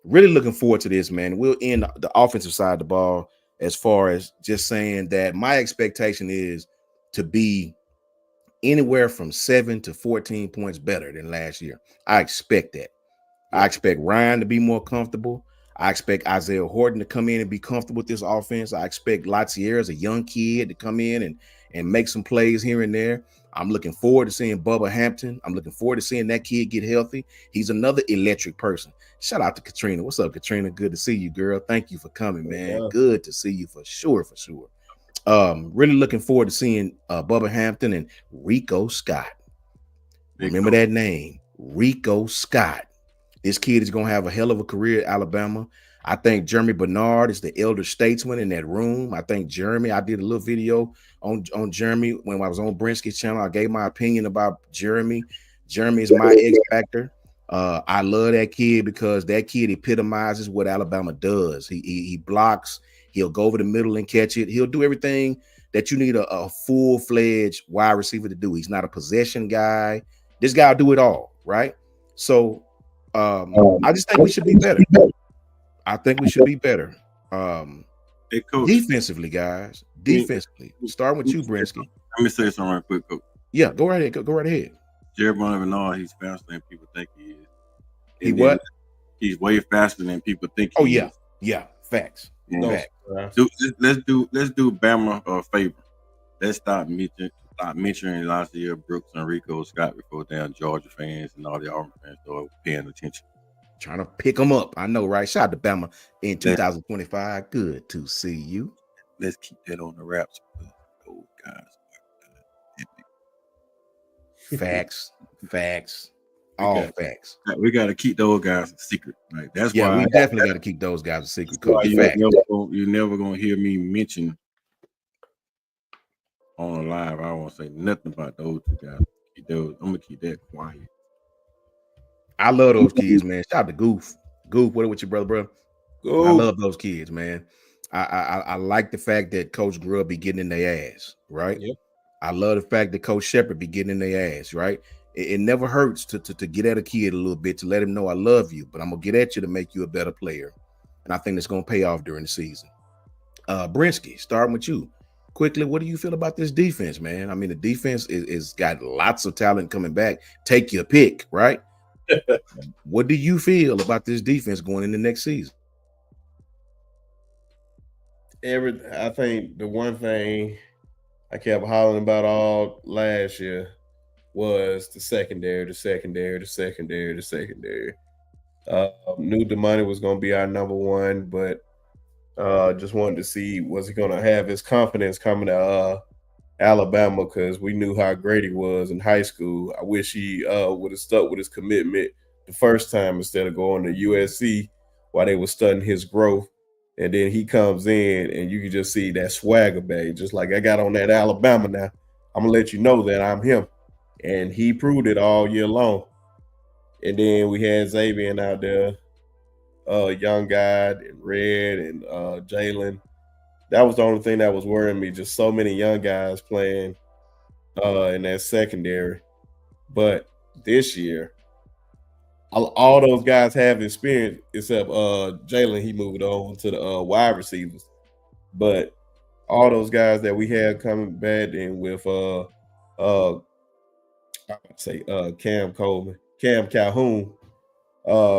really looking forward to this, man. We'll end the offensive side of the ball as far as just saying that my expectation is to be anywhere from 7 to 14 points better than last year. I expect that. I expect Ryan to be more comfortable. I expect Isaiah Horton to come in and be comfortable with this offense. I expect Latsier as a young kid to come in and make some plays here and there. I'm looking forward to seeing Bubba Hampton. I'm looking forward to seeing that kid get healthy. He's another electric person. Shout out to Katrina. What's up, Katrina? Good to see you, girl. Thank you for coming, man. Good to see you for sure. Really looking forward to seeing Bubba Hampton and Rico Scott. Remember that name, Rico Scott. This kid is going to have a hell of a career at Alabama. I think Jeremy Bernard is the elder statesman in that room. I think Jeremy, I did a little video on Jeremy when I was on Brinsky's channel. I gave my opinion about Jeremy. Jeremy is my X factor. I love that kid because that kid epitomizes what Alabama does. He blocks. He'll go over the middle and catch it. He'll do everything that you need a full-fledged wide receiver to do. He's not a possession guy. This guy will do it all, right? So I just think we should be better. I think we should be better. Hey, Coach. Defensively, guys. Defensively. Starting with you, Brinsky. Let me say something right quick, Coach. Yeah, go right ahead. Go right ahead. Jeremiah Bernard, he's faster than people think he is. He what? He's way faster than people think he is. Yeah. Facts. Facts. Let's do Bama a favor. Let's stop mentioning Lassier, Brooks, and Rico Scott before damn Georgia fans and all the Auburn fans start paying attention. Trying to pick them up. I know, right? Shout out to Bama in 2025. Good to see you. Let's keep that on the wraps. Those guys. Facts. All facts. We got to keep those guys a secret. Right? That's why we definitely got to keep those guys a secret. You're never gonna hear me mention on live. I won't say nothing about those two guys. I'm gonna keep that quiet. I love those kids, man. Shout out to Goof. Goof, what with your brother, bro? I Go. love those kids, man. I like the fact that Coach Grubb be getting in their ass, right? Yep. I love the fact that Coach Shepard be getting in their ass, right? It never hurts to get at a kid a little bit to let him know I love you, but I'm gonna get at you to make you a better player. And I think that's gonna pay off during the season. Brinsky, starting with you. Quickly, what do you feel about this defense, man? I mean, the defense is got lots of talent coming back. Take your pick, right? What do you feel about this defense going into next season? I think the one thing I kept hollering about all last year was the secondary. Knew the money was going to be our number one, but just wanted to see was he going to have his confidence coming to Alabama, because we knew how great he was in high school. I wish he would have stuck with his commitment the first time instead of going to USC while they were studying his growth. And then he comes in and you can just see that swagger bag, just like I got on that Alabama now. I'm going to let you know that I'm him. And he proved it all year long. And then we had Xavier out there, young guy, and Red, and Jalen. That was the only thing that was worrying me, just so many young guys playing in that secondary. But this year, all those guys have experience except Jalen. He moved over to the wide receivers. But all those guys that we had coming back in with Cam Calhoun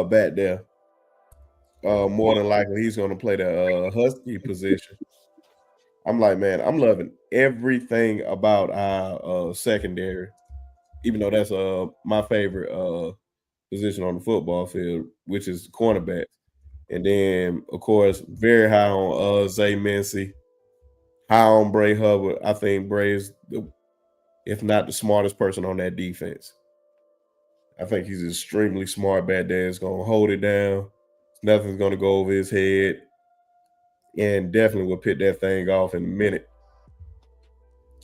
back there. More than likely he's going to play the Husky position. I'm like, man, I'm loving everything about our secondary, even though that's my favorite position on the football field, which is cornerback. And then, of course, very high on Zay Mincy, high on Bray Hubbard. I think Bray is, if not the smartest person on that defense. I think he's extremely smart back there. He's going to hold it down. Nothing's going to go over his head. And definitely will pick that thing off in a minute.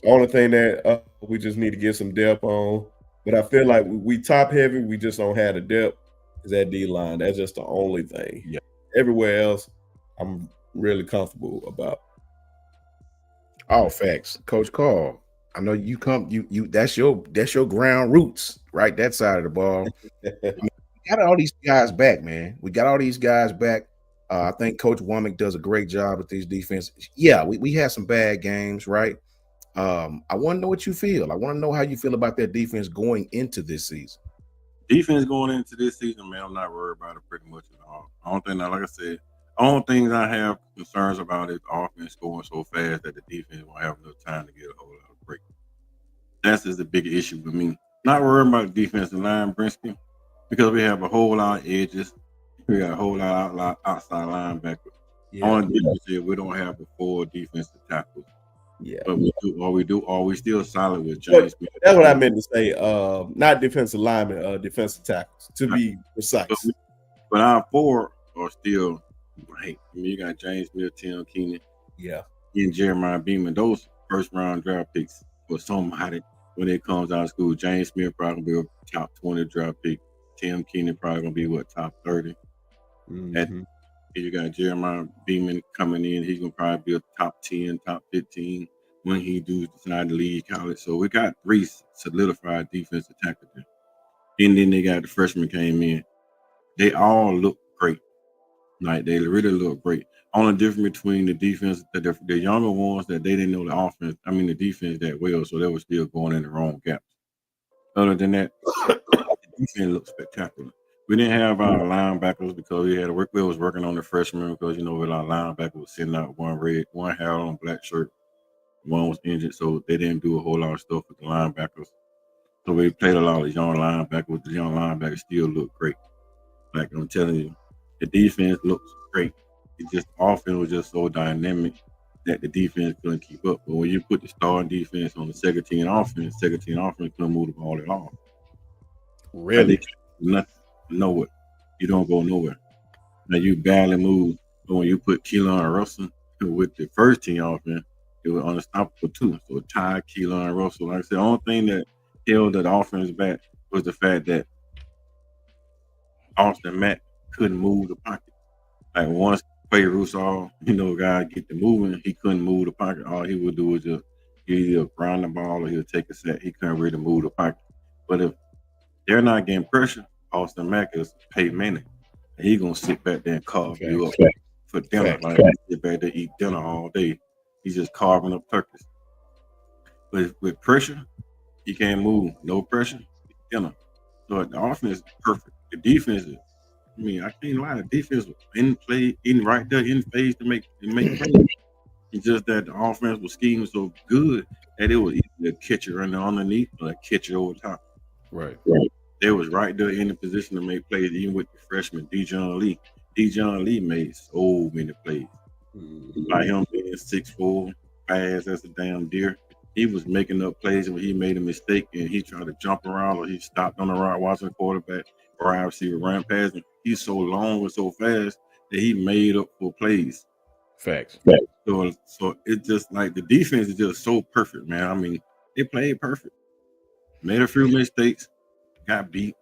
Only thing that we just need to get some depth on. But I feel like we top heavy. We just don't have the depth. Is that D-line. That's just the only thing. Yeah. Everywhere else, I'm really comfortable about. All facts. Coach Carl, I know you that's your ground roots, right? That side of the ball. I mean, we got all these guys back, man. We got all these guys back. I think Coach Womack does a great job with these defenses. Yeah, we had some bad games, right? I want to know what you feel. I want to know how you feel about that defense going into this season. Defense going into this season, man, I'm not worried about it pretty much at all. I don't think, like I said, only things I have concerns about is offense going so fast that the defense won't have enough time to get a whole lot of break. That's just the big issue with me. Not worried about the defensive line, Brinsky, because we have a whole lot of edges. We got a whole lot of outside linebackers. Yeah. Only difference is we don't have the full defensive tackles. Yeah. But we still solid with James Smith. That's what I meant to say. Not defensive linemen, defensive tackles, to be precise. But our four are still great. I mean, you got James Smith, Tim Keenan, and Jeremiah Beeman. Those first round draft picks for somebody when it comes out of school. James Smith probably gonna be a top 20 draft pick. Tim Keenan probably gonna be top 30. Mm-hmm. And you got Jeremiah Beeman coming in. He's gonna probably be a top 10, top 15 when he decide to leave college. So we got 3 solidified defensive tackles there. And then they got the freshmen came in. They all look great. Like they really look great. Only difference between the defense, the younger ones that they didn't know the defense that well, so they were still going in the wrong gaps. Other than that, the defense looked spectacular. We didn't have our linebackers because we was working on the freshmen because with our linebacker was sitting out one had on black shirt, one was injured, so they didn't do a whole lot of stuff with the linebackers. So we played a lot of young linebackers. The young linebackers still look great. Like I'm telling you, the defense looks great. It's just the offense was just so dynamic that the defense couldn't keep up. But when you put the starting defense on the second team offense couldn't move the ball at all. Really? Nothing. Nowhere. You don't go nowhere. Now you barely move. But when you put Keelan Russell with the first team offense, it was unstoppable too. So Ty, Keelan Russell. Like I said, the only thing that held the offense back was the fact that Austin Mack couldn't move the pocket. Like once Clay Rusall, guy get to moving, he couldn't move the pocket. All he would do is just either ground the ball or he'll take a set. He couldn't really move the pocket. But if they're not getting pressure, Austin Mack is Peyton Manning. And he gonna sit back there and carve you up for dinner. Like sit back there eat dinner all day. He's just carving up turkeys. But with pressure, he can't move. No pressure, dinner. So the offense is perfect. The defense is, I can't lie. The defense was in play, in right there, in phase to make plays. It's just that the offense was scheming so good that it was either a catcher running underneath or a catcher over top. Right. They was right there in the position to make plays, even with the freshman Dijon Lee. Dijon Lee made so many plays. Like him being 6'4", fast as a damn deer. He was making up plays when he made a mistake and he tried to jump around or he stopped on the right watching the quarterback or wide receiver ran past him. He's so long and so fast that he made up for plays. Facts. So it's just like the defense is just so perfect, man. They played perfect. Made a few mistakes, got beat,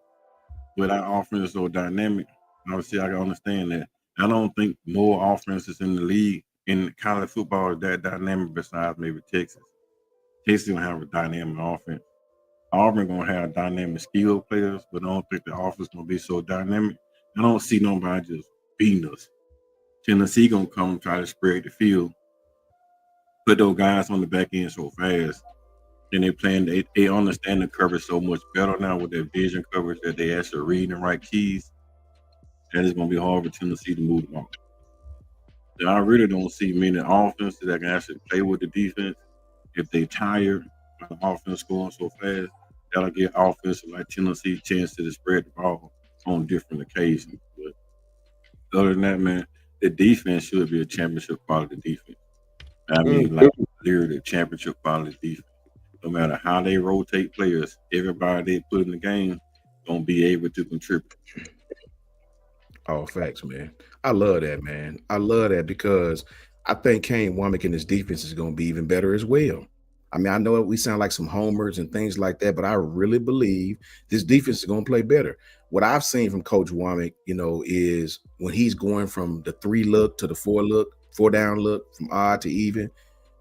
but our offense is so dynamic. Obviously, I can understand that. I don't think more offenses in the league in college football is that dynamic besides maybe Texas. Texas gonna have a dynamic offense. Auburn gonna have dynamic skill players, but I don't think the offense gonna be so dynamic. I don't see nobody just beating us. Tennessee gonna come and try to spread the field, put those guys on the back end so fast. And they understand the coverage so much better now with their vision coverage that they actually read and write keys. That is gonna be hard for Tennessee to move the ball. So I really don't see many offenses that can actually play with the defense. If they tired by the offense scoring so fast, that'll give offenses like Tennessee a chance to spread the ball on different occasions. But other than that, man, the defense should be a championship quality defense. Literally a championship quality defense. No matter how they rotate players, everybody they put in the game gonna be able to contribute. All facts, man. I love that, man. I love that because I think Kane Womack and his defense is going to be even better as well. I know we sound like some homers and things like that, but I really believe this defense is going to play better. What I've seen from Coach Womack, is when he's going from the 3 look to the 4 look, 4 down look, from odd to even,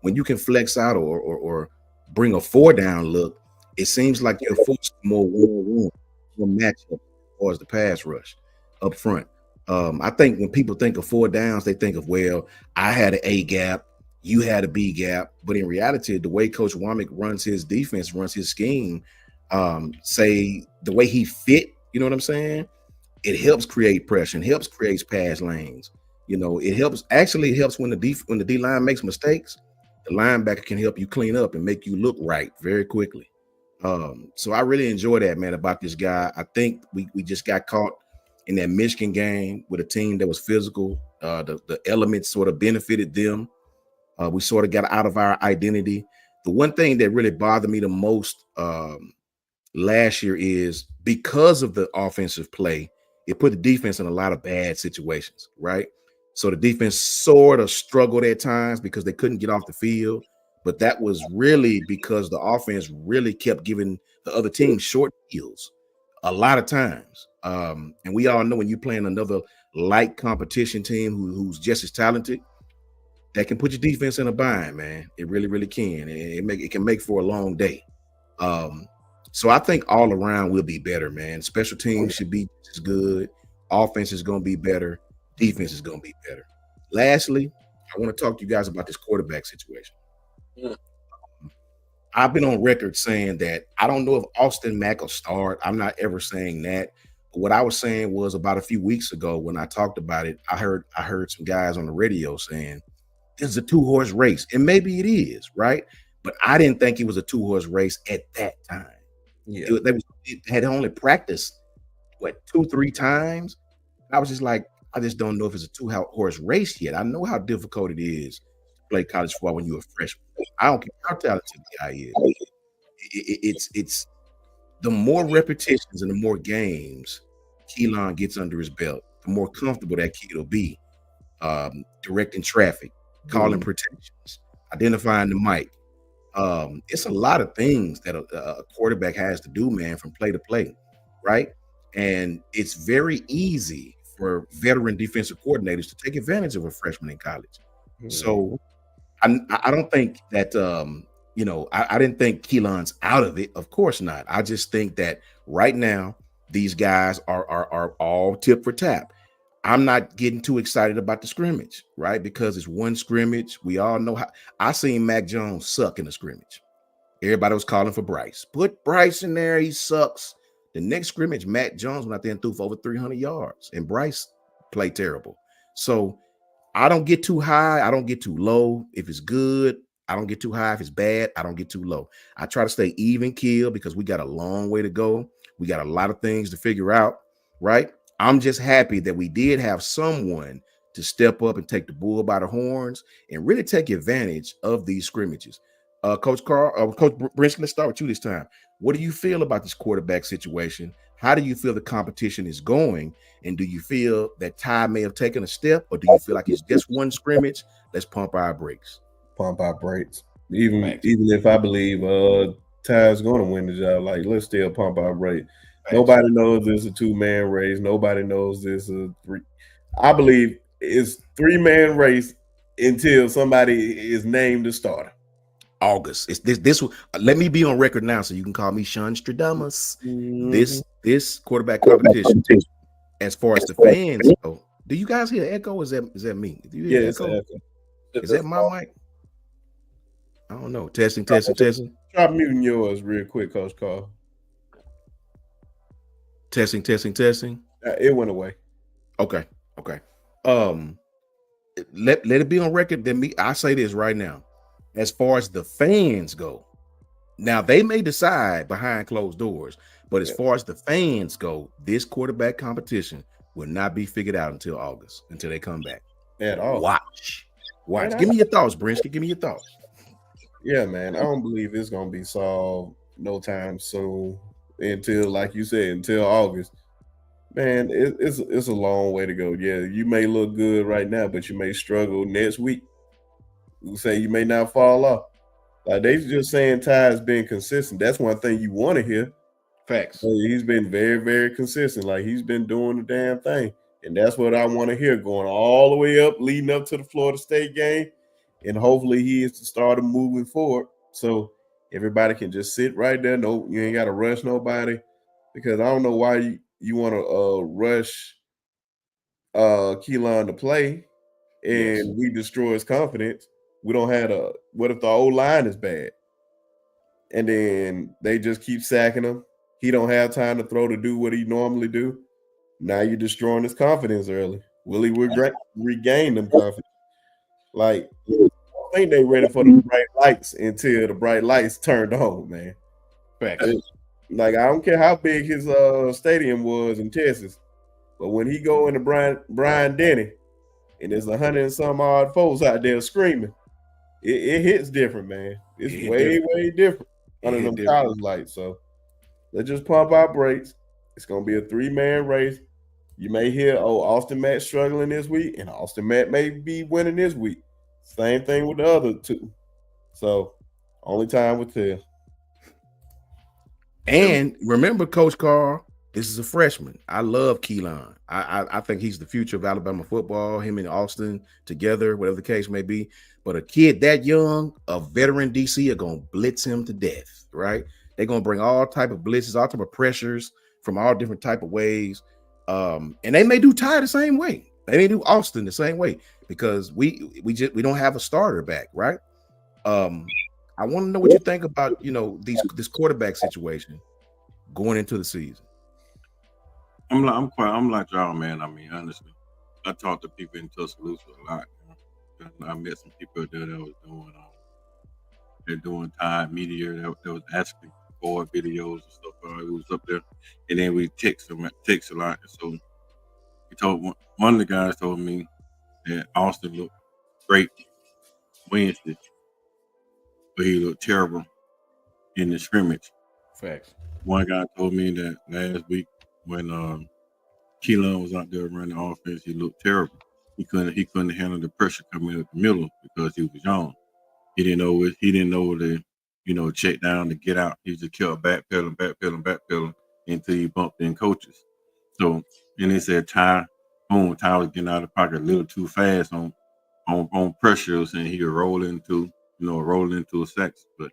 when you can flex out or bring a 4 down look, it seems like you're forced more one-on-one matchup as far as the pass rush up front. I think when people think of 4 downs, they think of, well, I had an A gap, you had a B gap. But in reality, the way Coach Womack runs his defense, runs his scheme, say the way he fit, you know what I'm saying? It helps create pressure and helps create pass lanes. It helps when the D line makes mistakes, the linebacker can help you clean up and make you look right very quickly. So I really enjoy that, man, about this guy. I think we just got caught in that Michigan game with a team that was physical. The elements sort of benefited them. We sort of got out of our identity. The one thing that really bothered me the most last year is because of the offensive play, it put the defense in a lot of bad situations, right? So the defense sort of struggled at times because they couldn't get off the field. But that was really because the offense really kept giving the other team short fields a lot of times. And we all know when you're playing another light competition team who's just as talented, that can put your defense in a bind, man. It really, really can. It can make for a long day. So I think all around we'll be better, man. Special teams should be as good. Offense is going to be better. Defense is going to be better. Lastly, I want to talk to you guys about this quarterback situation. I've been on record saying that I don't know if Austin Mack will start. I'm not ever saying that. But what I was saying was about a few weeks ago when I talked about it, I heard some guys on the radio saying this is a 2-horse race. And maybe it is, right? But I didn't think it was a 2-horse race at that time. Yeah. It had only practiced, 2-3 times. I was just like, I just don't know if it's a 2-horse race yet. I know how difficult it is to play college football when you're a freshman. I don't care how talented the guy is. It's the more repetitions and the more games Keelan gets under his belt, the more comfortable that kid will be directing traffic, calling protections, identifying the mic. It's a lot of things that a quarterback has to do, man, from play to play, right? And it's very easy for veteran defensive coordinators to take advantage of a freshman in college. So I don't think that I didn't think Keelan's out of it. Of course not. I just think that right now these guys are all tip for tap. I'm not getting too excited about the scrimmage, right? Because it's one scrimmage. We all know how I seen Mac Jones suck in the scrimmage. Everybody was calling for Bryce. Put Bryce in there. He sucks. The next scrimmage, Mac Jones went out there and threw for over 300 yards, and Bryce played terrible. So I don't get too high. I don't get too low. If it's good, I don't get too high. If it's bad, I don't get too low. I try to stay even keel because we got a long way to go. We got a lot of things to figure out, right? I'm just happy that we did have someone to step up and take the bull by the horns and really take advantage of these scrimmages. Coach Brinsky, let's start with you this time. What do you feel about this quarterback situation? How do you feel the competition is going? And do you feel that Ty may have taken a step, or do you feel like it's just one scrimmage? Let's pump our brakes. Pump our brakes. Even if I believe Ty's going to win the job, like let's still pump our brakes. Nobody knows this is a 2-man race. Nobody knows this is a 3. I believe it's 3-man race until somebody is named the starter. August. It's this. Let me be on record now, so you can call me Sean Stradamus. This quarterback competition, as far as the fans go, do you guys hear echo? Is that me? Do you hear echo? Is that my mic? I don't know. Testing. Try muting yours real quick, Coach Carl. Testing. It went away. Okay. Let it be on record that I say this right now. As far as the fans go, now they may decide behind closed doors, but as far as the fans go, this quarterback competition will not be figured out until August, until they come back. At all. Watch. Give me your thoughts, Brinsky. Give me your thoughts. Yeah, man. I don't believe it's gonna be solved no time soon until, like you said, until August. Man, it's a long way to go. Yeah, you may look good right now, but you may struggle next week. You say you may not fall off. Like they just saying Ty's been consistent. That's one thing you want to hear. Facts. So he's been very, very consistent. Like he's been doing the damn thing. And that's what I want to hear going all the way up, leading up to the Florida State game. And hopefully he is the starter moving forward. So everybody can just sit right there. No, you ain't got to rush nobody. Because I don't know why you want to rush Keelan to play and we destroy his confidence. We don't have what if the O-line is bad? And then they just keep sacking him. He don't have time to throw to do what he normally do. Now you're destroying his confidence early. Will he regain them confidence? Like, I think they ready for the bright lights until the bright lights turned on, man. Facts. Like, I don't care how big his stadium was in Texas, but when he go into Brian Denny and there's 100 and some odd folks out there screaming, it hits different, man. It's way different under them college lights. So let's just pump our brakes. It's gonna be a 3-man race. You may hear, Austin Matt struggling this week, and Austin Matt may be winning this week. Same thing with the other 2. So only time will tell. And remember, Coach Carl, this is a freshman. I love Keelan. I think he's the future of Alabama football. Him and Austin together, whatever the case may be. But a kid that young, a veteran DC, are gonna blitz him to death, right? They're gonna bring all type of blitzes, all type of pressures from all different type of ways. And they may do Ty the same way. They may do Austin the same way because we don't have a starter back, right? I want to know what you think about this quarterback situation going into the season. I'm like y'all, man. I mean, honestly, I talk to people in Tuscaloosa a lot. I met some people there that was doing Tide Media that was asking for videos and stuff. It was up there, and then we text a lot. And so he told one of the guys told me that Austin looked great Wednesday, but he looked terrible in the scrimmage. Facts. One guy told me that last week when Keelan was out there running offense, he looked terrible. He couldn't handle the pressure coming up the middle because he was young. He didn't know to check down to get out. He just kept backpedaling until he bumped in coaches. So, and they said Ty was getting out of the pocket a little too fast on pressures, and he would roll into a sacks. But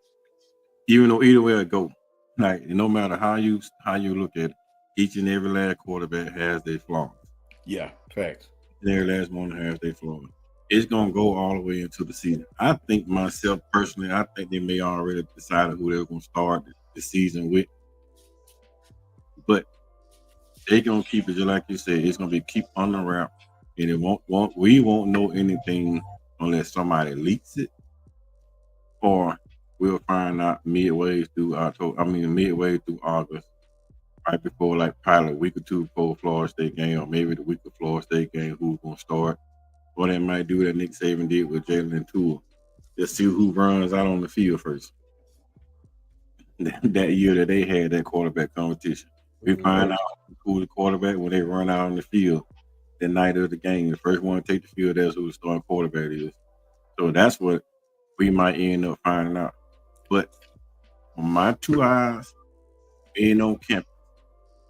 even though either way it go, like no matter how you look at it, each and every last quarterback has their flaws. Yeah, facts. Their last one has their flaws. It's gonna go all the way into the season. I think myself personally, I think they may already decided who they're gonna start the season with, but they're gonna keep it just like you said. It's gonna be keep on the wrap, and we won't know anything unless somebody leaks it, or we'll find out midway through August, right before like probably a week or two before Florida State game, or maybe the week of Florida State game, who's gonna start. Or they might do what Nick Saban did with Jalen and Tua. Just see who runs out on the field first. That year that they had that quarterback competition. We find out who the quarterback when they run out on the field the night of the game. The first one to take the field, that's who the starting quarterback is. So that's what we might end up finding out. But on my two eyes, being on campus,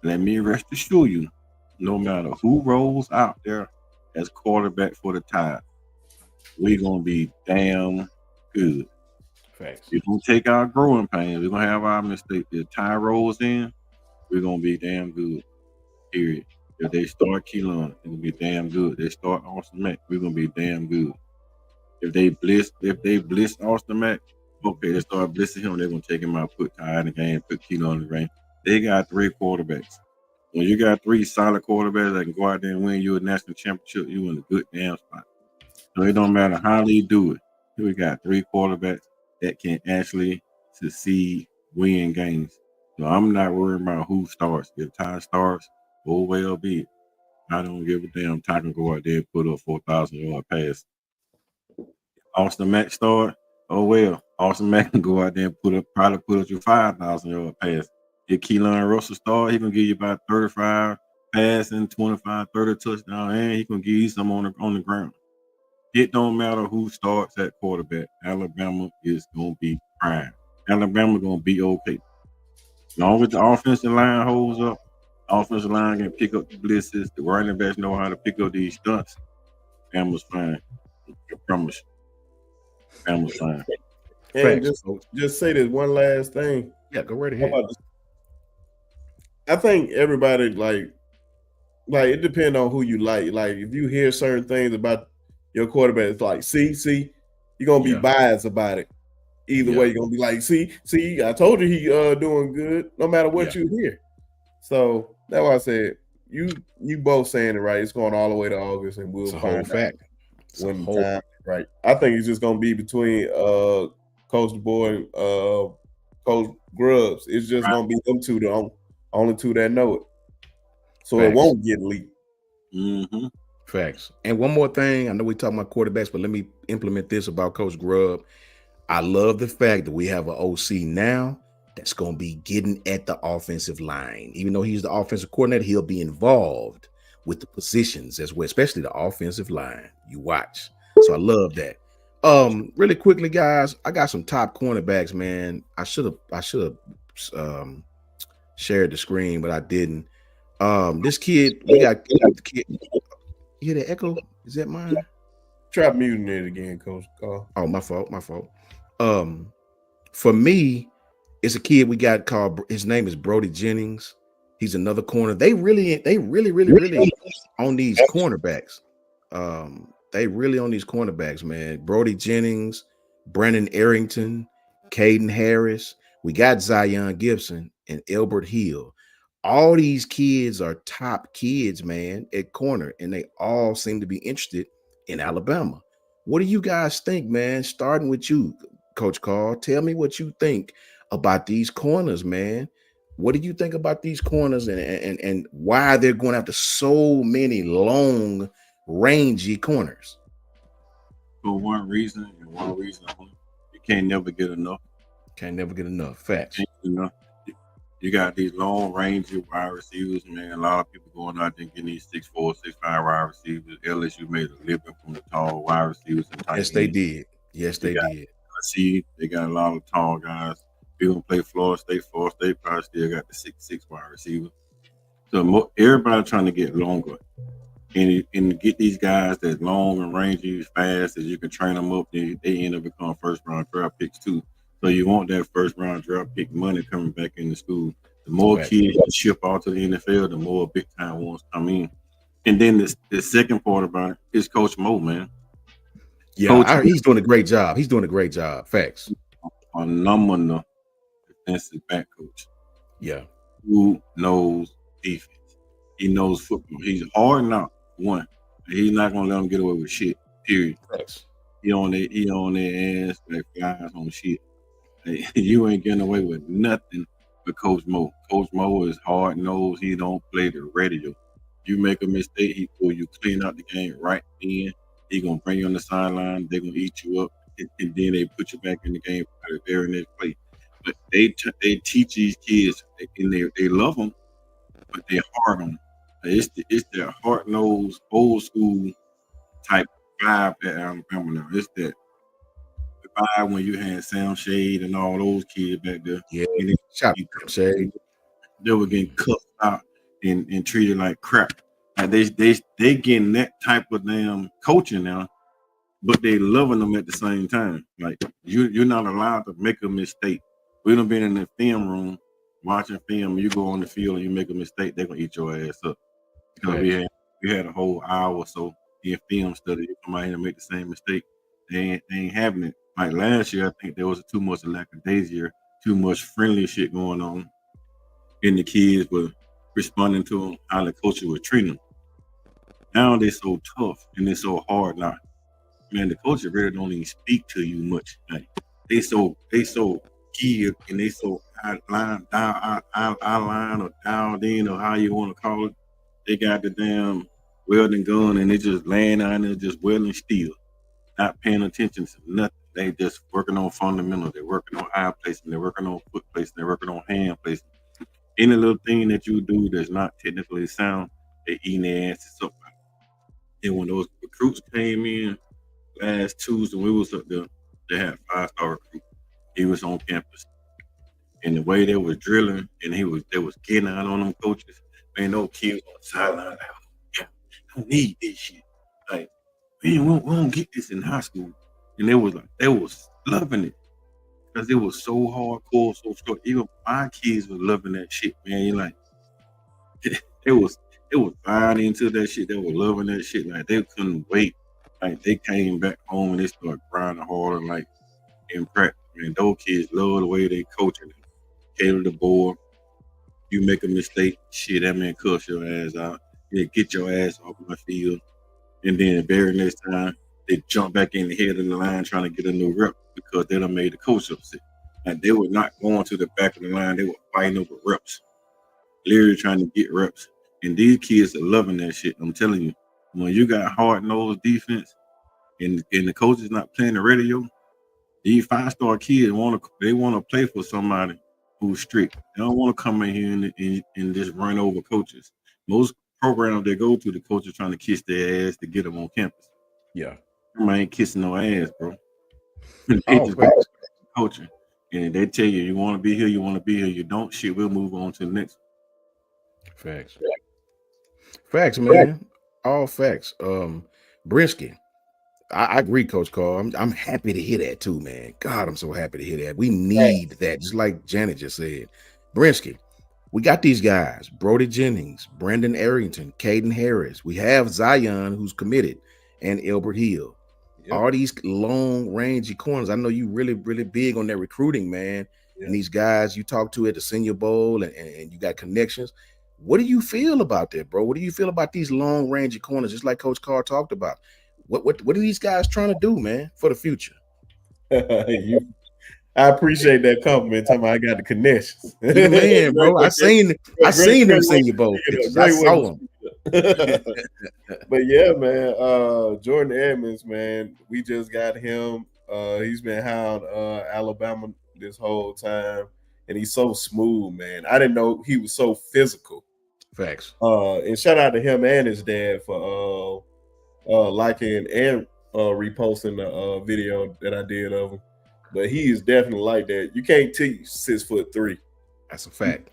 let me rest assure you, no matter who rolls out there as quarterback for the Tide, we're gonna be damn good. Facts. We're gonna take our growing pains. We're gonna have our mistakes. If Tide rolls in, we're gonna be damn good. Period. If they start Keelan, it's gonna be damn good. They start Austin Mack, we're gonna be damn good. If they bliss Austin Mack, okay, they start blissing him, they're gonna take him out, put Tide in the game, put Keelan in the game. They got three quarterbacks. When you got three solid quarterbacks that can go out there and win you a national championship, you in a good damn spot. So it don't matter how they do it. We got three quarterbacks that can actually succeed, win games. So I'm not worried about who starts. If Ty starts, oh well be it. I don't give a damn. Ty can go out there and put up 4,000 yard pass. Austin Mack start, oh well. Austin Mack can go out there and probably put up your 5,000 yard pass. If Keelan Russell start, he can give you about 35 passing, 25, 30 touchdowns, and he can give you some on the ground. It don't matter who starts at quarterback. Alabama is gonna be prime. Alabama gonna be okay. As long as the offensive line holds up, offensive line can pick up the blitzes. The running backs know how to pick up these stunts. Bama's fine. I promise you. Bama's fine. And just say this one last thing. Yeah, go right ahead. I think everybody like it depends on who you like. Like if you hear certain things about your quarterback, it's like, see, you're gonna be biased about it. Either way, you're gonna be like, see, I told you he doing good, no matter what you hear. So that's why I said you both saying it right. It's going all the way to August, and we'll find out when the time right. I think it's just gonna be between Coach DuBois, Coach Grubbs. It's just gonna be them two, the only two that know it. So it won't get leaked. Mm-hmm. Facts. And one more thing, I know we talking about quarterbacks, but let me implement this about Coach Grubb. I love the fact that we have an OC now that's going to be getting at the offensive line. Even though he's the offensive coordinator, he'll be involved with the positions as well, especially the offensive line. You watch. So I love that. Really quickly, guys, I got some top cornerbacks, man. I should have shared the screen, but I didn't. This kid, we got the kid. You hear the echo? Is that mine? Try muting it again, Coach. Oh, my fault. For me, it's a kid we got called. His name is Brody Jennings. He's another corner. They really on these cornerbacks. They really on these cornerbacks, man. Brody Jennings, Brandon Arrington, Caden Harris. We got Zion Gibson and Elbert Hill. All these kids are top kids, man, at corner, and they all seem to be interested in Alabama. What do you guys think, man? Starting with you, Coach Carl. Tell me what you think about these corners, man. What do you think about these corners and why they're going after so many long, rangy corners? For one reason only, you can't never get enough. Facts. You got these long range wide receivers, man. A lot of people going out there and getting these 6'4", 6'5" wide receivers. LSU made a living from the tall wide receivers. Yes, they did. See, they got a lot of tall guys. We're gonna play Florida State. Florida State probably still got the 6'6" wide receiver. So everybody trying to get longer. And get these guys that long and rangy, fast, as you can train them up, they end up becoming first round draft picks too. So you want that first round draft pick money coming back into school. The more kids you ship out to the NFL, the more big time ones come in. And then the second part about it is Coach Mo, man. Yeah, he's doing a great job. He's doing a great job. Facts. Phenomenal defensive back coach. Yeah. Who knows defense? He knows football. He's hard enough. One, he's not gonna let them get away with shit. Period. Facts. He on their ass like flies on shit. Hey, you ain't getting away with nothing with Coach Mo. Coach Mo is hard nosed. He don't play the radio. You make a mistake, he pull you clean out the game right then. He gonna bring you on the sideline. They're gonna eat you up, and then they put you back in the game for the very next play. But they teach these kids, and they love them, but they're hard on them. It's that hard nosed, old school type vibe at Alabama now. It's that vibe when you had Sam Shade and all those kids back there. Yeah, and shout out Shade. They were getting cut out and treated like crap. Like they getting that type of damn coaching now, but they loving them at the same time. Like you're not allowed to make a mistake. We done been in the film room watching film. You go on the field and you make a mistake, they're gonna eat your ass up. Because we had a whole hour or so in film study. You come out here and make the same mistake. They ain't having it. Like last year, I think there was too much lackadaisia, too much friendly shit going on, and the kids were responding to them how the coaches were treating them. Now they're so tough and they're so hard now. Man, the coaches really don't even speak to you much. Like they so geared and they so outline or dialed in or how you want to call it. They got the damn welding gun and they just laying out there just welding steel, not paying attention to nothing. They just working on fundamentals. They're working on eye placement. They're working on foot placement. They're working on hand placement. Any little thing that you do that's not technically sound, they eating their asses up. And when those recruits came in last Tuesday, we was up there, they had 5-star recruit. He was on campus. And the way they was drilling and they was getting out on them coaches, man, those kids on the sideline, like, yeah, I don't need this shit. Like, man, we don't get this in high school. And they was loving it. Because it was so hardcore, so short. Even my kids were loving that shit, man. You're like, it was buying into that shit. They were loving that shit. Like they couldn't wait. Like they came back home and they started grinding harder, like in practice. Man, those kids love the way they coaching them. Cater the board. You make a mistake, shit, that man cuss your ass out. Yeah, get your ass off my field. And then the very next time, they jump back in the head of the line trying to get a new rep because they done made the coach upset. And they were not going to the back of the line. They were fighting over reps. Literally trying to get reps. And these kids are loving that shit. I'm telling you, when you got hard-nosed defense and the coach is not playing the radio, these 5-star kids want to play for somebody who's strict. They don't want to come in here and just run over coaches. Most programs they go to, the coach is trying to kiss their ass to get them on campus. Yeah. I ain't kissing no ass, bro. They just coaching. And they tell you, you want to be here, you want to be here. You don't, shit, we'll move on to the next. Facts. Facts, man. All facts. Brisky. I agree, Coach Carl. I'm happy to hear that too, man. God, I'm so happy to hear that. We need that, just like Janet just said. Brinsky, we got these guys: Brody Jennings, Brandon Arrington, Caden Harris. We have Zion, who's committed, and Elbert Hill. Yep. All these long rangey corners. I know you really, really big on that recruiting, man. Yeah. And these guys you talk to at the Senior Bowl, and you got connections. What do you feel about that, bro? What do you feel about these long rangey corners, just like Coach Carr talked about? What are these guys trying to do, man, for the future? I appreciate that compliment. Talking about I got the connections. Man, bro, I seen them Senior Bowl pictures. I saw them. But yeah, man, Jordan Edmonds, man, we just got him. He's been hound Alabama this whole time, and he's so smooth, man. I didn't know he was so physical. Facts. And shout out to him and his dad for liking and reposting the video that I did of him. But he is definitely like that. You can't teach 6'3". That's a fact.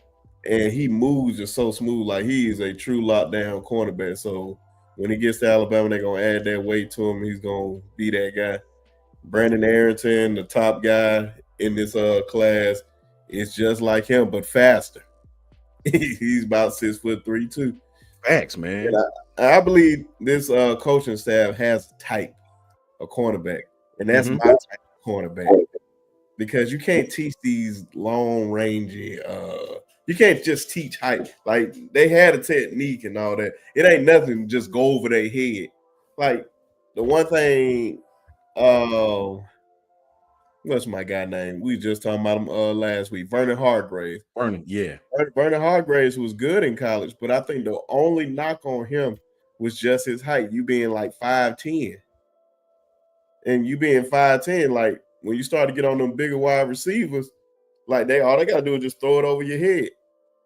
and he moves just so smooth. Like he is a true lockdown cornerback. So when he gets to Alabama, they're gonna add that weight to him. He's gonna be that guy. Brandon Arrington, the top guy in this class, is just like him, but faster. He's about 6'3" too. Facts, man. And I believe this coaching staff has a type of cornerback, and that's my type of cornerback. Because you can't teach these long rangy. You can't just teach height. Like they had a technique and all that. It ain't nothing. Just go over their head. Like the one thing. What's my guy name? We just talking about him last week. Vernon Hargraves. Vernon, yeah. Vernon Hargraves was good in college, but I think the only knock on him was just his height. You being like 5'10", and you being 5'10", like when you start to get on them bigger wide receivers, like all they gotta do is just throw it over your head.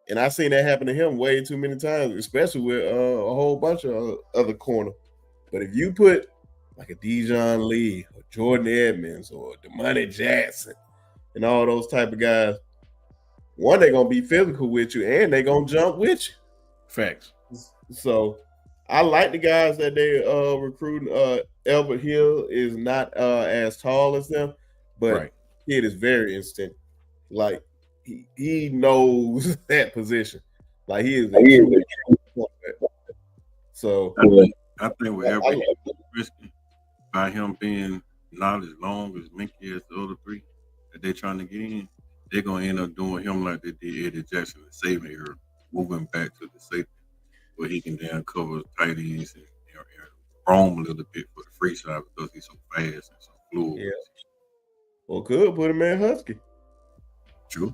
And I seen that happen to him way too many times, especially with a whole bunch of other corner. But if you put like a Dijon Lee or Jordan Edmonds or Damani Jackson and all those type of guys, one, they're gonna be physical with you and they're gonna jump with you. Facts. So I like the guys that they recruiting. Albert Hill is not as tall as them, but kid is very instant. Like he knows that position. Like he is a true. So I think with every risky by him being not as long as Minky as the other three that they're trying to get in, they're gonna end up doing him like they did Eddie Jackson and saving her, moving back to the safety where he can then cover tight ends and roam a little bit for the free side because he's so fast and so fluid. Yeah. Well, could put him in Husky. True.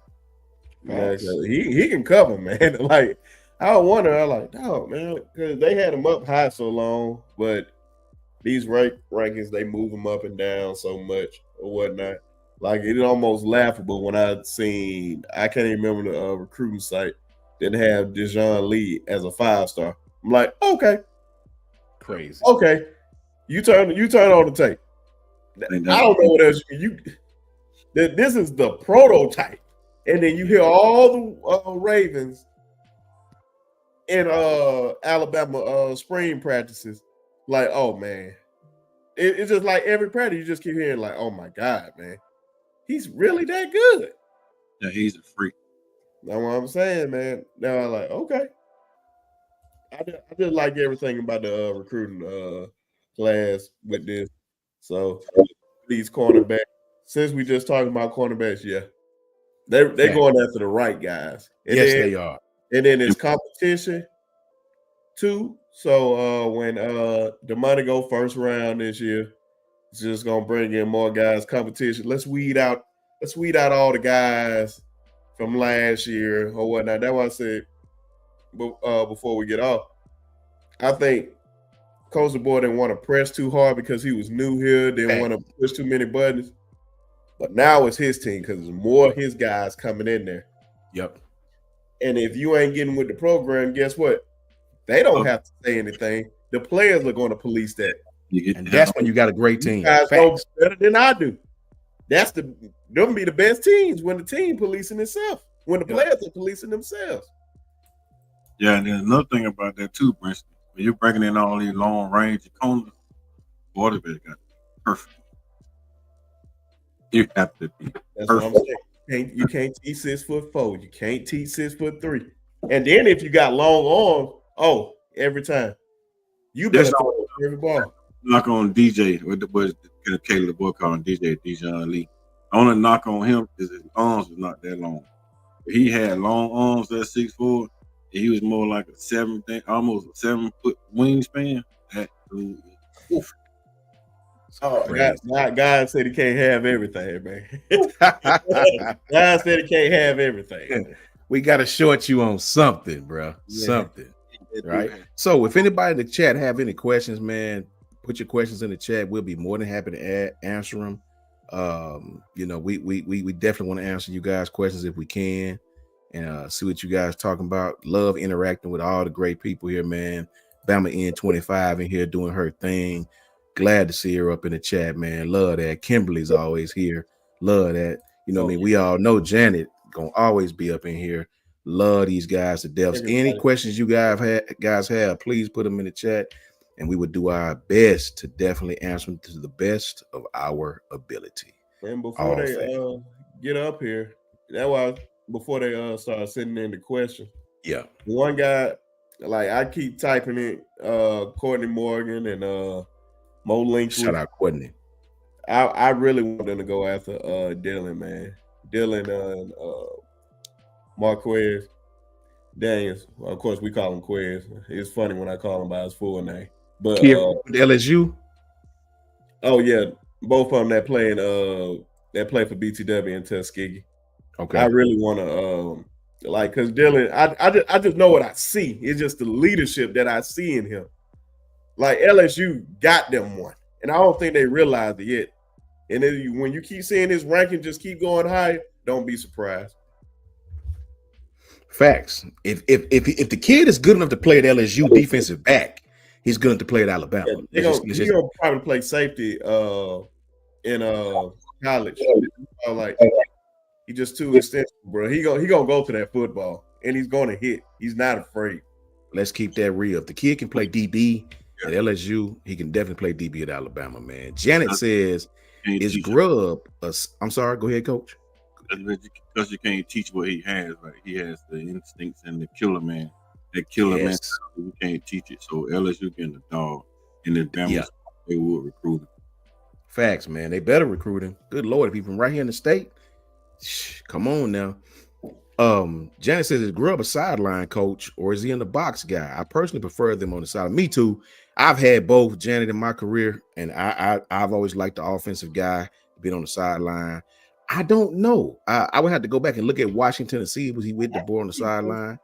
Like, he can cover, man. Like I wonder, I like, no, man, because they had him up high so long, but these rankings they move him up and down so much or whatnot. Like it's almost laughable when I can't even remember the recruiting site that have Dijon Lee as a 5-star. I'm like, okay, crazy. Okay, you turn on the tape. I don't know what else you. This is the prototype, and then you hear all the Ravens in Alabama spring practices. Like, oh man, it's just like every practice you just keep hearing like, oh my God, man, he's really that good. Yeah, he's a freak. That's what I'm saying, man. Now I'm like, okay. I just like everything about the recruiting class with this. So these cornerbacks, since we just talking about cornerbacks, yeah, they're going after the right guys. And yes, they are. And then it's competition too. So when Damani go first round this year, it's just gonna bring in more guys. Competition. Let's weed out all the guys from last year or whatnot. That's why I said before we get off, I think Coach DeBoer didn't want to press too hard because he was new here, didn't want to push too many buttons. But now it's his team because there's more of his guys coming in there. Yep. And if you ain't getting with the program, guess what? They don't have to say anything. The players are going to police that. And that's when you got a great team. You guys know better than I do. Them be the best teams when the team policing itself, when the players are policing themselves. Yeah, and then another thing about that too, Princeton, when you're breaking in all these long range corners, quarterback got perfect. You have to be That's perfect. what I'm saying. You can't teach 6'4". You can't teach 6'3". And then if you got long arms, every time you better throw every ball. Knock on DJ with the boys, Caleb the boy calling DJ Dijon Lee. The only knock on him is his arms was not that long. He had long arms at 6'4". He was more like almost a 7-foot wingspan. That dude, oof. God said he can't have everything, man. God said he can't have everything. We got to short you on something, bro. Yeah. Something, right? So if anybody in the chat have any questions, man, put your questions in the chat. We'll be more than happy to answer them. We definitely want to answer you guys' questions if we can. And see what you guys talking about. Love interacting with all the great people here, man. Bama N25 in here doing her thing. Glad to see her up in the chat, man. Love that. Kimberly's always here. Love that. You know what I mean? We all know Janet gonna always be up in here. Love these guys to death. Any questions you guys have, please put them in the chat, and we would do our best to definitely answer them to the best of our ability. And before they get up here, that's why before they start sending in the question. Yeah. One guy, like I keep typing it, Courtney Morgan and Mo Linkley. Shout out Courtney. I really want them to go after Dylan, man. Dylan Marquez Daniels. Well, of course, we call him Quez. It's funny when I call him by his full name. But LSU. Oh yeah, both of them that play for BTW in Tuskegee. Okay. I really want to because Dylan, I just know what I see. It's just the leadership that I see in him. Like LSU got them one, and I don't think they realized it yet. And then when you keep seeing his ranking just keep going higher, don't be surprised. Facts. If the kid is good enough to play at LSU defensive back, he's good enough to play at Alabama. Yeah, he's gonna probably play safety in college. Like he just too extensive, bro. He gonna go to that football and he's gonna hit. He's not afraid. Let's keep that real. If the kid can play DB at LSU, he can definitely play DB at Alabama, man. Janet says, "Is Grubb?" I'm sorry. Go ahead, Coach. Because you can't teach what he has. Right? He has the instincts and the killer man. That killer man, you can't teach it. So LSU getting the dog, and the Bama they would recruit him. Facts, man. They better recruit him. Good Lord, if he's from right here in the state, come on now. Janet says, is Grubb a sideline coach or is he in the box guy? I personally prefer them on the side. Me too. I've had both, Janet, in my career, and I've always liked the offensive guy being on the sideline. I don't know. I would have to go back and look at Washington and see was he with the boy on the sideline.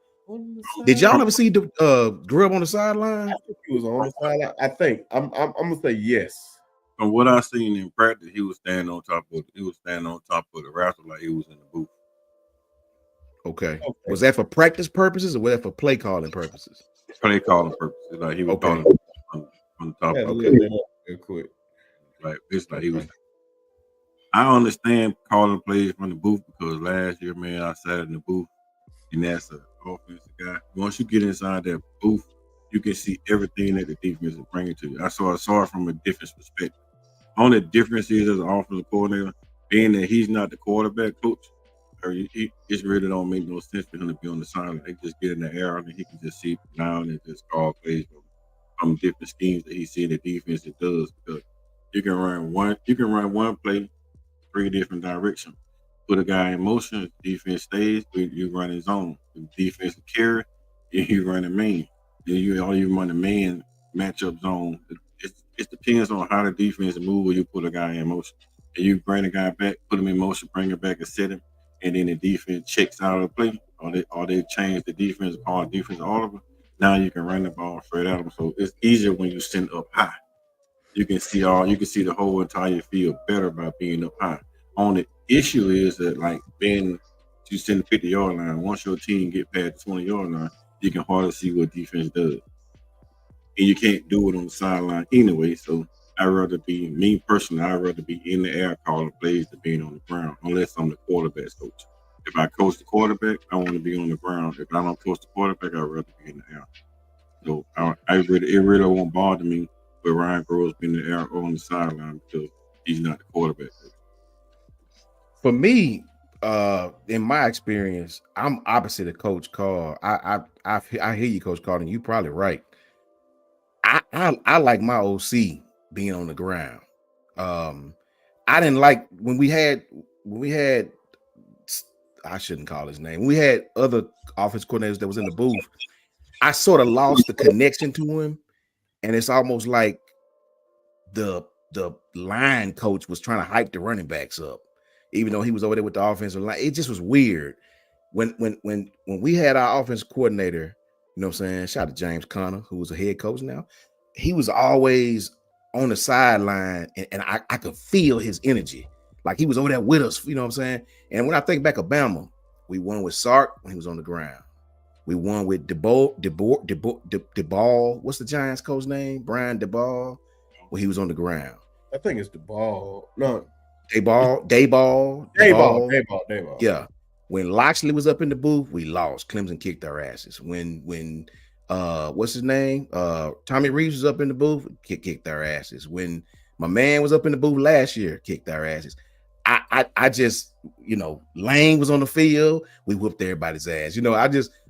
Did y'all ever see the Grubb on the sideline? I think he was on the sideline. I think I'm gonna say yes. From what I seen in practice, he was standing on top of the rafters like he was in the booth. Okay. Was that for practice purposes or was that for play calling purposes? Play calling purposes. Like he was calling on top. Okay. Real quick. Like it's like he was. I understand calling plays from the booth because last year, man, I sat in the booth and that's an offensive guy. Once you get inside that booth, you can see everything that the defense is bringing to you. I saw it from a different perspective. Only difference is as an offensive coordinator, being that he's not the quarterback coach, or it really don't make no sense for him to be on the sideline. They just get in the air and he can just see down and just call plays from different schemes that he see the defense it does. Because you can run one play 3 different directions. Put a guy in motion, defense stays, you run his zone. The defense carry, and you run a man. Then you run a man matchup zone. It depends on how the defense move when you put a guy in motion. And you bring the guy back, put him in motion, bring it back and set him, and then the defense checks out of the play, or they change the defense, call defense all of it. Now you can run the ball straight at them. So it's easier when you send up high. You can see the whole entire field better by being up high. Only issue is that like being you send the 50-yard line, once your team get past the 20-yard line, you can hardly see what defense does. And you can't do it on the sideline anyway. So I'd rather be in the air calling plays than being on the ground, unless I'm the quarterback coach. If I coach the quarterback, I want to be on the ground. If I don't coach the quarterback, I'd rather be in the air. So it really won't bother me with Ryan Groves being in the air or on the sideline because he's not the quarterback coach. For me, in my experience, I'm opposite of Coach Carr. I hear you, Coach Carr, and you're probably right. I like my OC being on the ground. I didn't like when we had I shouldn't call his name. We had other offense coordinators that was in the booth. I sort of lost the connection to him, and it's almost like the line coach was trying to hype the running backs up, even though he was over there with the offensive line. It just was weird. When we had our offense coordinator, you know what I'm saying? Shout out to James Conner, who was a head coach now. He was always on the sideline, and I could feel his energy. Like he was over there with us, you know what I'm saying? And when I think back Bama, we won with Sark when he was on the ground. We won with DeBall. What's the Giants coach name? Brian DeBall, when he was on the ground. I think it's DeBall. No. Dayball. Dayball. Yeah. When Loxley was up in the booth, we lost. Clemson kicked our asses. When what's his name? Tommy Reeves was up in the booth, kicked our asses. When my man was up in the booth last year, kicked our asses. I just, Lane was on the field, we whooped everybody's ass.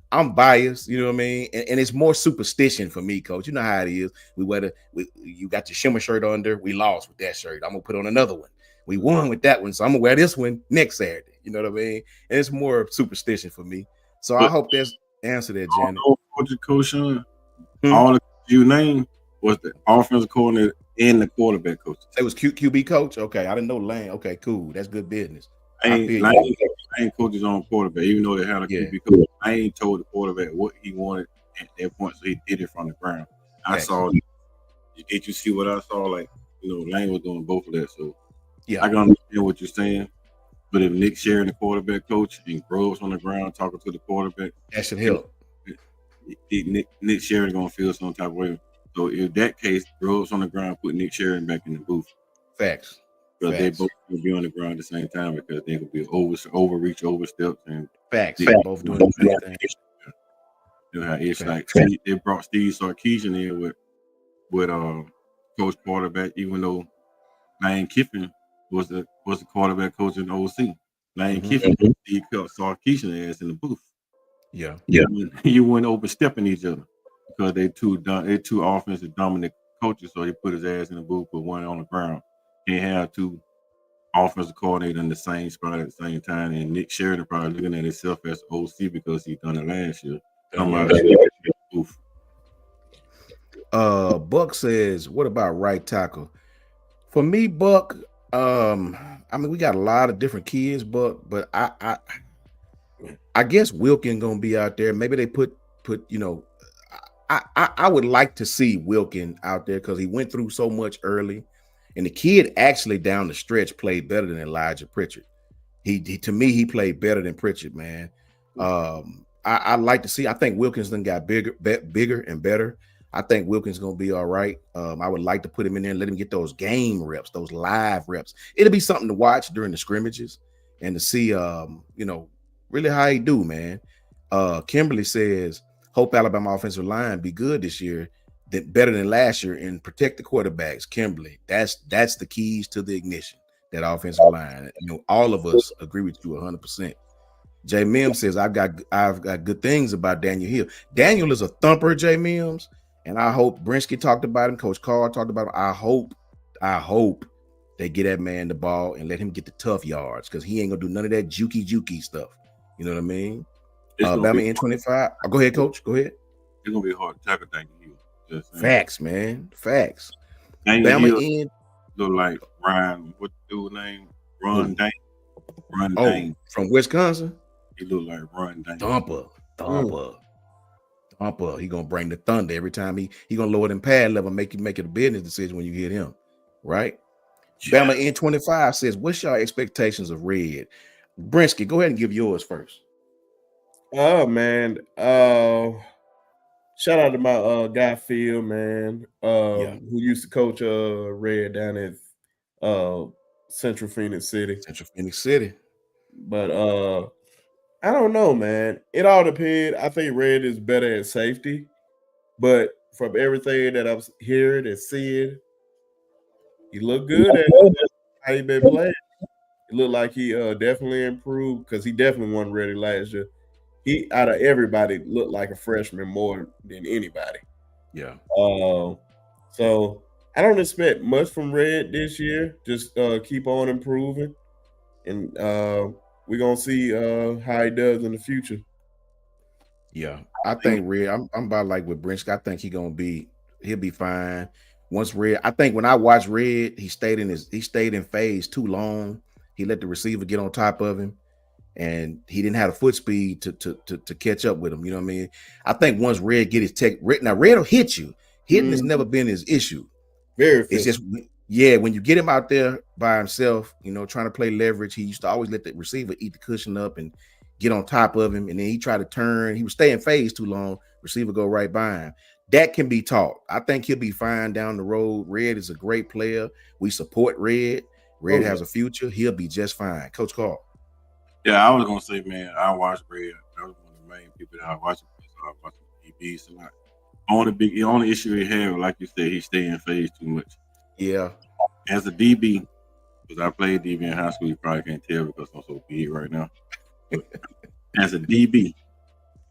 I'm biased, you know what I mean? And it's more superstition for me, coach. You know how it is. You got your shimmer shirt under, we lost with that shirt. I'm gonna put on another one. We won with that one, so I'm gonna wear this one next Saturday. You know what I mean? And it's more superstition for me. So I hope that's answer that, Janet. Coach Sean, all the you named was the offensive coordinator and the quarterback coach. It was QB coach. Okay, I didn't know Lane. Okay, cool. That's good business. Lane coaches on quarterback, even though they had a QB coach. Lane told the quarterback what he wanted at that point, so he did it from the ground. I saw. Did you see what I saw? Like, Lane was doing both of that. So yeah, I can understand what you're saying. But if Nick Sheridan, the quarterback coach, and Grubbs on the ground talking to the quarterback, that should help. Nick Sheridan gonna feel some type of way. So in that case, Grubbs on the ground, put Nick Sheridan back in the booth. Facts. Because they both will be on the ground at the same time because they could be overreach, oversteps, and facts. They both doing the same thing. It's like they brought Steve Sarkisian in with coach quarterback, even though Lane Kiffin was the quarterback coach in the OC. Lane Kiffin, Steve Sarkisian ass in the booth. Yeah. You weren't overstepping each other because they two offensive dominant coaches, so he put his ass in the booth, put one on the ground. Can't have two offensive coordinators in the same spot at the same time. And Nick Sheridan probably looking at himself as OC because he done it last year. Buck says, what about right tackle? For me, Buck, we got a lot of different kids, but I guess Wilkin gonna be out there. Maybe they put I would like to see Wilkin out there because he went through so much early. And the kid actually down the stretch played better than Elijah Pritchard. To me, he played better than Pritchard, man. I'd like to see. I think Wilkins then got bigger and better. I think Wilkins gonna be all right. I would like to put him in there and let him get those game reps, those live reps. It'll be something to watch during the scrimmages and to see, really how he do, man. Kimberly says, hope Alabama offensive line be good this year. Better than last year and protect the quarterbacks. Kimberly, that's the keys to the ignition, that offensive line. All of us agree with you 100%. J Mims says I've got good things about Daniel Hill. Daniel is a thumper, J Mims, and I hope Brinsky talked about him, Coach Carr talked about him. I hope they get that man the ball and let him get the tough yards because he ain't gonna do none of that jukey stuff. You know what I mean? Bama N25. Go ahead, Coach. Go ahead. It's gonna be hard to tackle Daniel Hill. Facts, man. Facts. Daniel Hill look like Ryan. What dude name? Ron Dane. Dane from Wisconsin. He look like Ron Dane. Thumper. He gonna bring the thunder every time he gonna lower them pad level, make it a business decision when you hit him, right? Yeah. Bama N25 says, "What's your expectations of Red?" Brinsky, go ahead and give yours first. Oh man. Shout out to my guy Phil, man, who used to coach Red down at Central Phoenix City. But I don't know, man. It all depends. I think Red is better at safety, but from everything that I'm hearing and seeing, he looked good at how he been playing. It looked like he definitely improved because he definitely won Ready last year. He, out of everybody, looked like a freshman more than anybody. Yeah. So I don't expect much from Red this year. Just keep on improving, and we're gonna see how he does in the future. Yeah, I think Red. I'm about like with Brinsky. I think he'll be fine. Once Red, I think when I watched Red, he stayed in phase too long. He let the receiver get on top of him. And he didn't have the foot speed to catch up with him. You know what I mean? I think once Red get his tech, now Red will hit you. Hitting has never been his issue. It's just, when you get him out there by himself, trying to play leverage, he used to always let the receiver eat the cushion up and get on top of him. And then he tried to turn. He would stay in phase too long. Receiver go right by him. That can be taught. I think he'll be fine down the road. Red is a great player. We support Red. Red has a future. He'll be just fine. Coach Carl. Yeah, I was gonna say, man, I watch Red. I was one of the main people that I watch. So I watch DBs a lot. The only issue he had, like you said, he stay in phase too much. Yeah. As a DB, because I played DB in high school, you probably can't tell because I'm so big right now. But as a DB,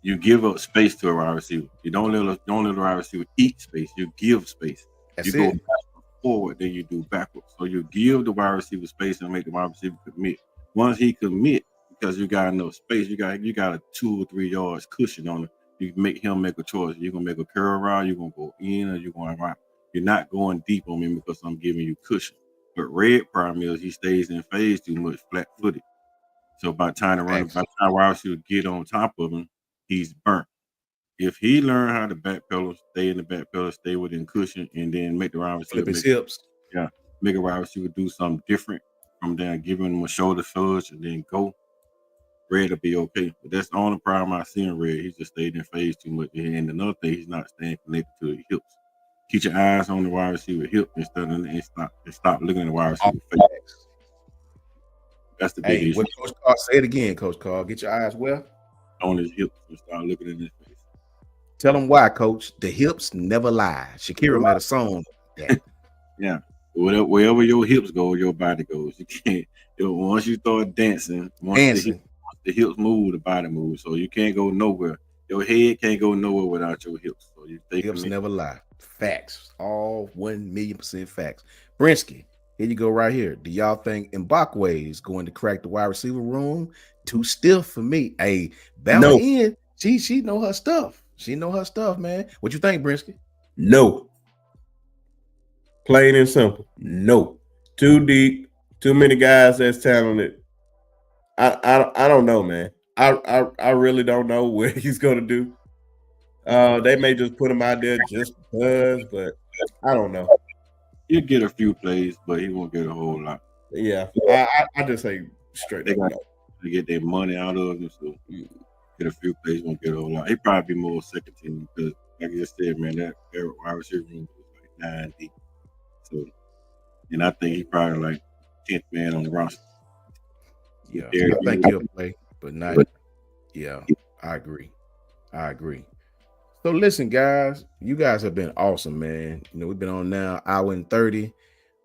you give up space to a wide receiver. You don't let the wide receiver eat space. You give space. That's you it. go forward, then you do backwards. So you give the wide receiver space and make the wide receiver commit. Once he commit, because you got enough space, you got a 2 or 3 yards cushion on it. You make him make a choice. You're gonna make a curl around, you're gonna go in, or you're going right. You're not going deep on me because I'm giving you cushion. But Red problem is he stays in phase too much, flat footed. So by the time wide receiver get on top of him, he's burnt. If he learn how to backpedal, stay in the backpedal, stay within cushion, and then make the wide receiver Flip his hips. Make a wide receiver do something different from there, giving him a shoulder fudge and then go, Red will be okay. But that's the only problem I see in Red. He just stayed in phase too much. And another thing, he's not staying connected to his hips. Keep your eyes on the wide receiver hip and stop looking at the wide receiver face. That's the big issue. What Coach Carr, say it again, Coach Carr. Get your eyes where? On his hips and start looking at his face. Tell him why, Coach. The hips never lie. Shakira made a song. Yeah. Wherever your hips go, your body goes. You can't. Once you start dancing, once the hips move, the body moves. So you can't go nowhere. Your head can't go nowhere without your hips. So you think hips never lie. Facts. All 1,000,000% facts. Brinsky, here you go right here. Do y'all think Mbakwe is going to crack the wide receiver room? Too stiff for me. Hey, Bama in. She know her stuff. She know her stuff, man. What you think, Brinsky? No. Plain and simple. No. Too deep. Too many guys that's talented. I don't know, man. I really don't know what he's gonna do. They may just put him out there just because, but I don't know. He'll get a few plays, but he won't get a whole lot. Yeah, I just say straight. They got to get their money out of him, so get a few plays, won't get a whole lot. He probably be more second team because, like I just said, man, that wide receiver room was like 9 deep. So, and I think he probably like 10th man on the roster. Yeah, I think he'll play, but not. Yeah, I agree. So listen, guys, you guys have been awesome, man. You know, we've been on now hour and 30.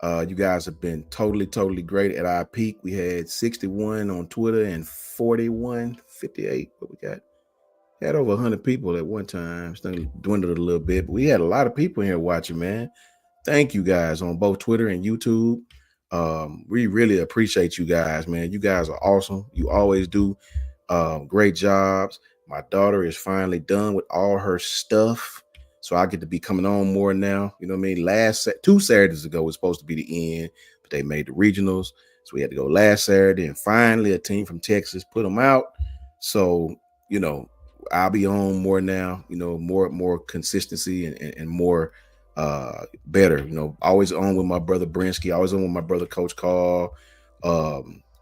You guys have been totally great at our peak. We had 61 on Twitter and 41, 58. What we got? Had over 100 people at one time. Still dwindled a little bit, but we had a lot of people here watching, man. Thank you guys on both Twitter and YouTube. We really appreciate you guys, man. You guys are awesome. You always do great jobs. My daughter is finally done with all her stuff, so I get to be coming on more now. You know what I mean? 2 Saturdays ago was supposed to be the end, but they made the regionals, so we had to go last Saturday, and finally a team from Texas put them out. So, you know, I'll be on more now, you know, more consistency and more better, you know, always on with my brother Brinsky, always on with my brother Coach Carl.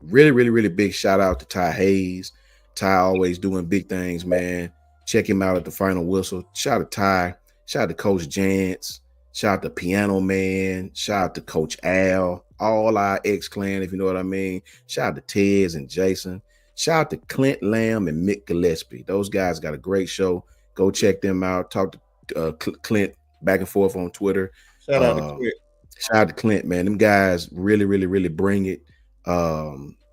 Really big shout out to Ty Hayes. Ty always doing big things, man. Check him out at the final whistle. Shout out to Ty. Shout out to Coach Jantz. Shout out to Piano Man. Shout out to Coach Al. All our ex-clan, if you know what I mean. Shout out to Tez and Jason. Shout out to Clint Lamb and Mick Gillespie. Those guys got a great show. Go check them out. Talk to Clint back and forth on Twitter. Shout out to Clint. Shout out to Clint, man. Them guys really bring it.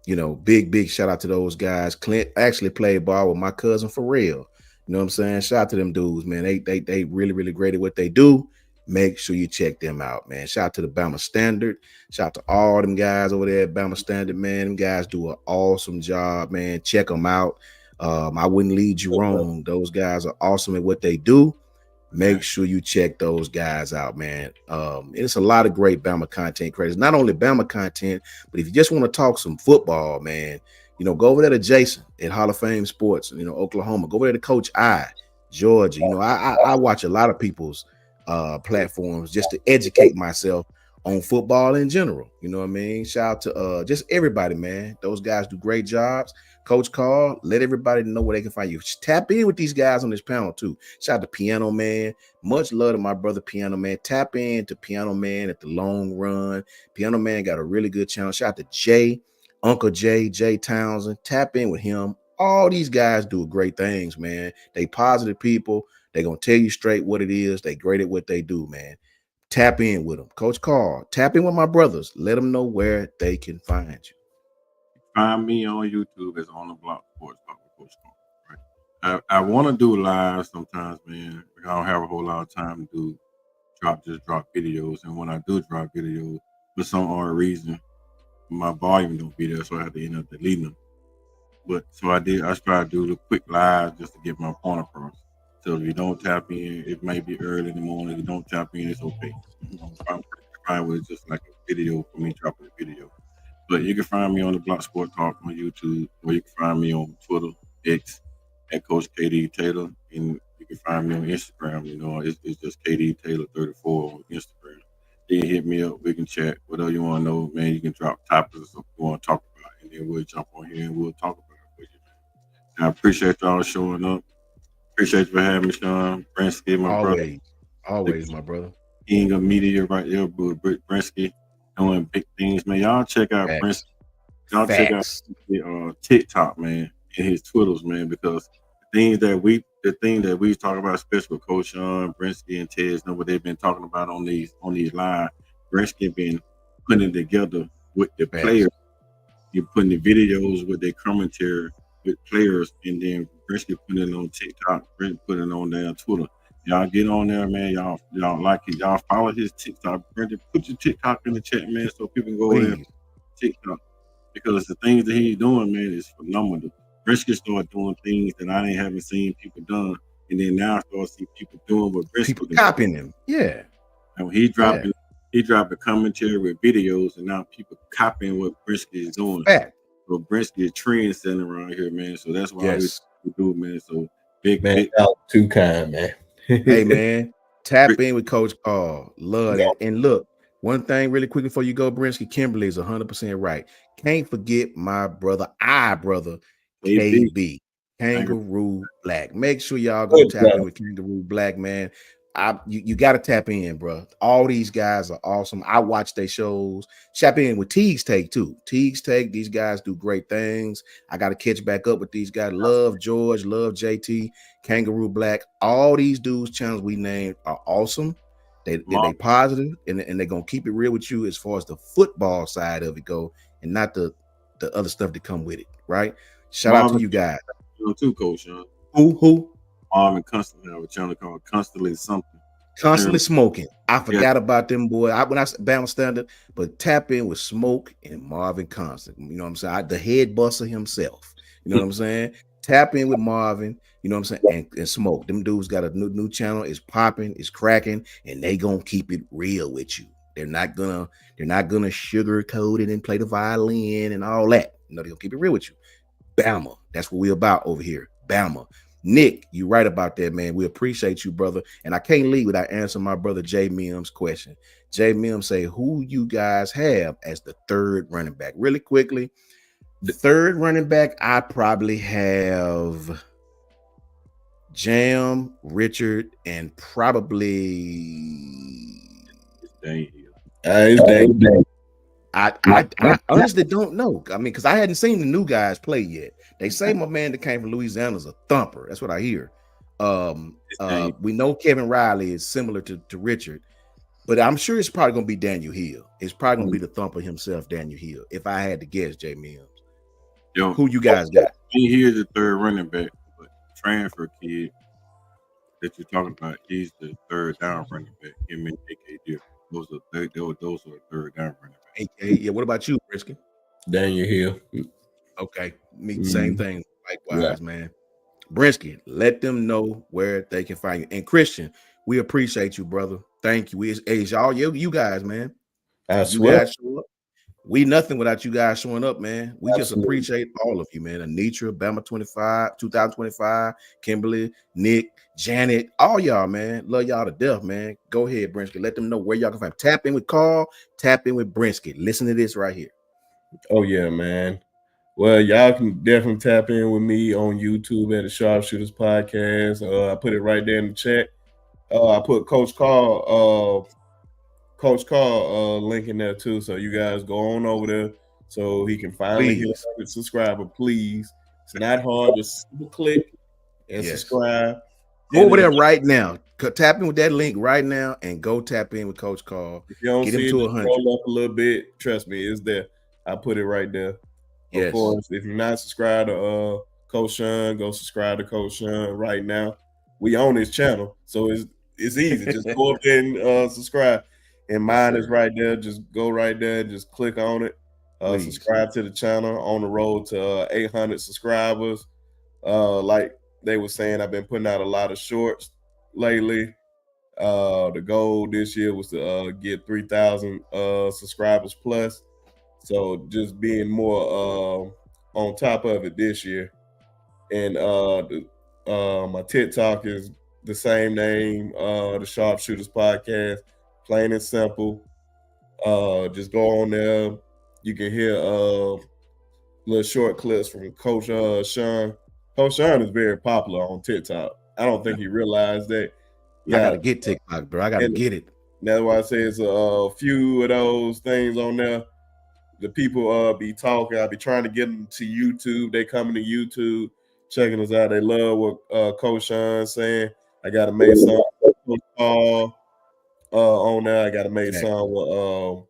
You know, big shout out to those guys. Clint actually played ball with my cousin for real. You know what I'm saying? Shout out to them dudes, man. They really great at what they do. Make sure you check them out, man. Shout out to the Bama Standard. Shout out to all them guys over there at Bama Standard, man. Them guys do an awesome job, man. Check them out. I wouldn't lead you wrong. Those guys are awesome at what they do. Make sure you check those guys out, man. It's a lot of great Bama content creators. Not only Bama content, but if you just want to talk some football, man, you know, go over there to Jason at Hall of Fame Sports, you know, Oklahoma. Go over there to Coach I, Georgia. You know, I watch a lot of people's platforms just to educate myself on football in general. You know what I mean? Shout out to just everybody, man. Those guys do great jobs. Coach Carl, let everybody know where they can find you. Tap in with these guys on this panel too. Shout out to Piano Man. Much love to my brother Piano Man. Tap in to Piano Man at the long run. Piano Man got a really good channel. Shout out to Jay. Uncle Jay Townsend, tap in with him. All these guys do great things, man. They positive people. They're going to tell you straight what it is. They great at what they do, man. Tap in with them. Coach Carl, tap in with my brothers. Let them know where they can find you. Find me on YouTube as On the Block Sports Talk with Coach Grubbs, right? I want to do live sometimes, man. I don't have a whole lot of time to drop videos. And when I do drop videos, for some odd reason, my volume don't be there, so I have to end up deleting them. But so I try to do the quick live just to get my point across. So if you don't tap in, it may be early in the morning. If you don't tap in, it's okay. I'm fine with just like a video for me dropping a video. But you can find me on the Block Sport Talk on YouTube, or you can find me on Twitter, X, at Coach KD Taylor, and you can find me on Instagram. You know, it's just KD Taylor 34 on Instagram. Then hit me up, we can chat. Whatever you want to know, man, you can drop topics you want to talk about, and then we'll jump on here and we'll talk about it with you, man. And I appreciate y'all showing up. Appreciate you for having me, Sean. Brinsky, my brother. Always, my brother. King of media right there, Brinsky, doing big things, man. Y'all check out Brinsky. Y'all check out TikTok, man, and his Twitters, man, because the thing that we talk about, especially with Coach Sean, Brinsky, and Tez, know what they've been talking about on these live. Brinsky been putting together with the players. You're putting the videos with their commentary with players, and then Brinsky putting it on TikTok, putting it on their Twitter. Y'all get on there, man. Y'all like it. Y'all follow his TikTok. Brandon, put your TikTok in the chat, man, so people can go there and TikTok. Because the things that he's doing, man, is phenomenal. Brinsky started doing things that I haven't seen people done, and then now I start seeing people doing what Brinsky people copying him. Yeah. And he dropping commentary with videos, and now people copying what Brinsky is doing. So Brinsky is trendsetting around here, man. So that's why we do, man. So big too kind, man. Hey, man, tap in with Coach Carl. Love it. And look, one thing really quickly before you go, Brinsky, Kimberly is 100% right. Can't forget my brother, KB, Kangaroo Black. Make sure y'all go tap in with Kangaroo Black, man. You got to tap in, bro. All these guys are awesome. I watch their shows. Tap in with Teague's Take too. Teague's Take, these guys do great things. I got to catch back up with these guys. Love George, love JT, Kangaroo Black. All these dudes' channels we named are awesome. They positive, and they're gonna keep it real with you as far as the football side of it go, and not the other stuff that come with it. Right? Shout out to you guys. Too, Coach. Who? Marvin constantly have a channel called Constantly Something. Constantly Smoking. I forgot about them, boy. When I balance standard, but tap in with Smoke and Marvin Constant. You know what I'm saying? The head buster himself. You know what I'm saying? Tap in with Marvin. You know what I'm saying? And Smoke. Them dudes got a new channel. It's popping. It's cracking, and they gonna keep it real with you. They're not gonna sugarcoat it and play the violin and all that. You know, they're gonna keep it real with you. Bama. That's what we're about over here. Bama. Nick, you're right about that, man. We appreciate you, brother. And I can't leave without answering my brother J Mims' question. J Mims say, who you guys have as the third running back? Really quickly, the third running back, I probably have Jam, Richard, and probably I honestly don't know. I mean, because I hadn't seen the new guys play yet. They say my man that came from Louisiana is a thumper. That's what I hear. We know Kevin Riley is similar to Richard, but I'm sure it's probably going to be Daniel Hill. It's probably going to be the thumper himself, Daniel Hill. If I had to guess, J Mims. Who you guys got? He's the third running back, but transfer kid that you're talking about, he's the third down running back. Him and AK those are the third down running back. Yeah. What about you, Briskin? Daniel Hill. Okay, same thing. Likewise, man. Brinsky, let them know where they can find you. And Christian, we appreciate you, brother. Thank you. It's y'all, you guys, man. You guys show up. We nothing without you guys showing up, man. We just appreciate all of you, man. Anitra, Bama 2025, Kimberly, Nick, Janet, all y'all, man. Love y'all to death, man. Go ahead, Brinsky. Let them know where y'all can find. Tap in with Carl. Tap in with Brinsky. Listen to this right here. Oh yeah, man. Well, y'all can definitely tap in with me on YouTube at the Sharpshooters Podcast. I put it right there in the chat. I put Coach Carl link in there too. So you guys go on over there, so he can finally hit 100 subscriber. Please, it's not hard. Just click and subscribe. Go over there right now. Tap in with that link right now and go tap in with Coach Carl. If you don't get see him it, to 100. Roll up a little bit. Trust me, it's there. I put it right there. Of course, if you're not subscribed to Coach Sean, go subscribe to Coach Sean right now. We own his channel, so it's easy. Just go up there and subscribe. And mine is right there. Just go right there. Just click on it. Subscribe to the channel. On the road to 800 subscribers. Like they were saying, I've been putting out a lot of shorts lately. The goal this year was to get 3,000 subscribers plus. So just being more on top of it this year. And my TikTok is the same name, the Sharpshooters Podcast, plain and simple. Just go on there. You can hear little short clips from Coach Sean. Coach Sean is very popular on TikTok. I don't think he realized that. I gotta get TikTok, bro. I gotta get it. That's why I say it's a few of those things on there. The people be talking. I be trying to get them to YouTube. They coming to YouTube, checking us out. They love what Coach Sean's saying. I got to make some on there. I got to make some with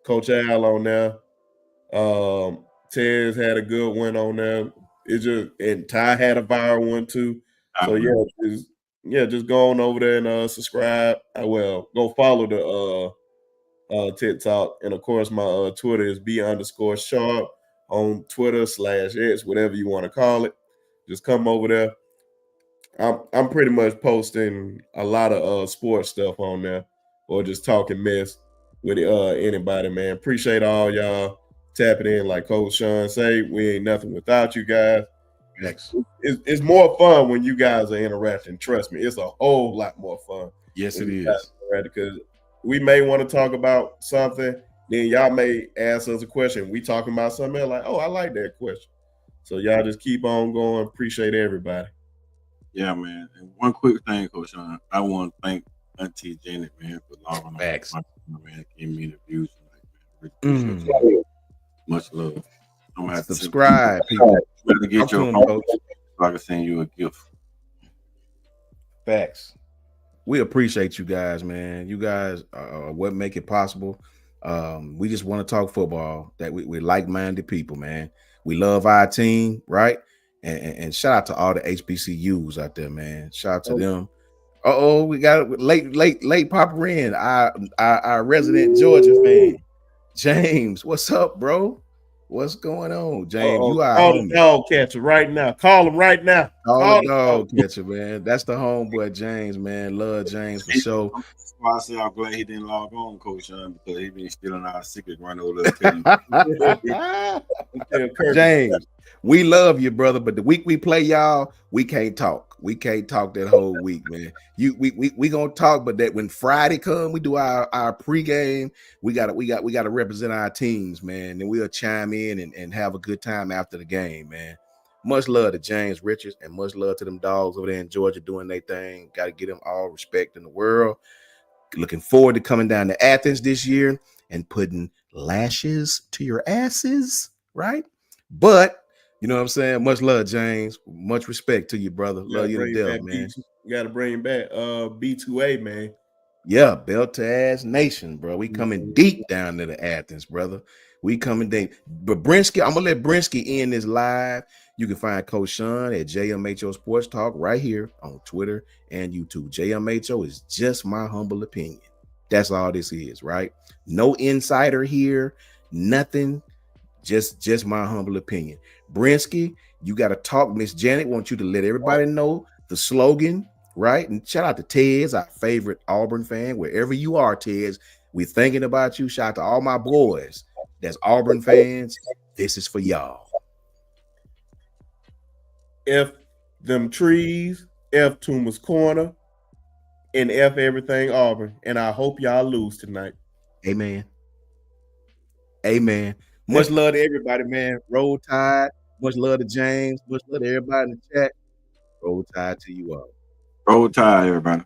Coach Al on there. Tez had a good one on there. And Ty had a viral one too. So just go on over there and subscribe. Go follow the TikTok, and of course my Twitter is B_sharp on Twitter /X, whatever you want to call it. Just come over there. I'm pretty much posting a lot of sports stuff on there, or just talking mess with anybody, man. Appreciate all y'all tapping in. Like Coach Sean say, we ain't nothing without you guys. It's more fun when you guys are interacting. Trust me, it's a whole lot more fun. Yes, it is. Because we may want to talk about something, then y'all may ask us a question. We talking about something else, like, oh, I like that question. So y'all just keep on going. Appreciate everybody. Yeah, man. And one quick thing, Coach Sean. I want to thank Auntie Janet, man, for logging on. Man, giving me the views tonight, man. Much love. I'm gonna have to subscribe, people. To get your phone so I can send you a gift. Facts. We appreciate you guys, man. You guys are what make it possible. We just want to talk football. That we like-minded people, man. We love our team, right? And shout out to all the HBCUs out there, man. Shout out to them. We got late Papa in, our resident Georgia fan. James, what's up, bro? What's going on, James? You are call the dog catcher right now. Call him right now. Call the dog catcher, man. That's the homeboy, James, man. Love James for sure. That's why I say I'm glad he didn't log on, Coach Sean, because he been stealing our secret run over there. James, we love you, brother. But the week we play y'all, we can't talk. We can't talk that whole week, man. We gonna talk, but that when Friday come, we do our pregame. We gotta represent our teams, man. And we'll chime in and have a good time after the game, man. Much love to James Richards and much love to them dogs over there in Georgia doing their thing. Got to give them all respect in the world. Looking forward to coming down to Athens this year and putting lashes to your asses, right? But you know what I'm saying? Much love, James. Much respect to you, brother. Love you to death, man. You got to bring him back. B2A, man. Yeah, belt to ass nation, bro. We coming deep down to the Athens, brother. We coming deep. But Brinsky, I'm going to let Brinsky end this live. You can find Coach Sean at JMHO Sports Talk right here on Twitter and YouTube. JMHO is just my humble opinion. That's all this is, right? No insider here, nothing. Just my humble opinion. Brinsky, you got to talk. Miss Janet wants you to let everybody know the slogan, right? And shout out to Tez, our favorite Auburn fan. Wherever you are, Tez, we're thinking about you. Shout out to all my boys that's Auburn fans. This is for y'all. F them trees, F Toomer's Corner, and F everything Auburn. And I hope y'all lose tonight. Amen. Amen. Much love to everybody, man. Roll Tide. Much love to James. Much love to everybody in the chat. Roll Tide to you all. Roll Tide, everybody.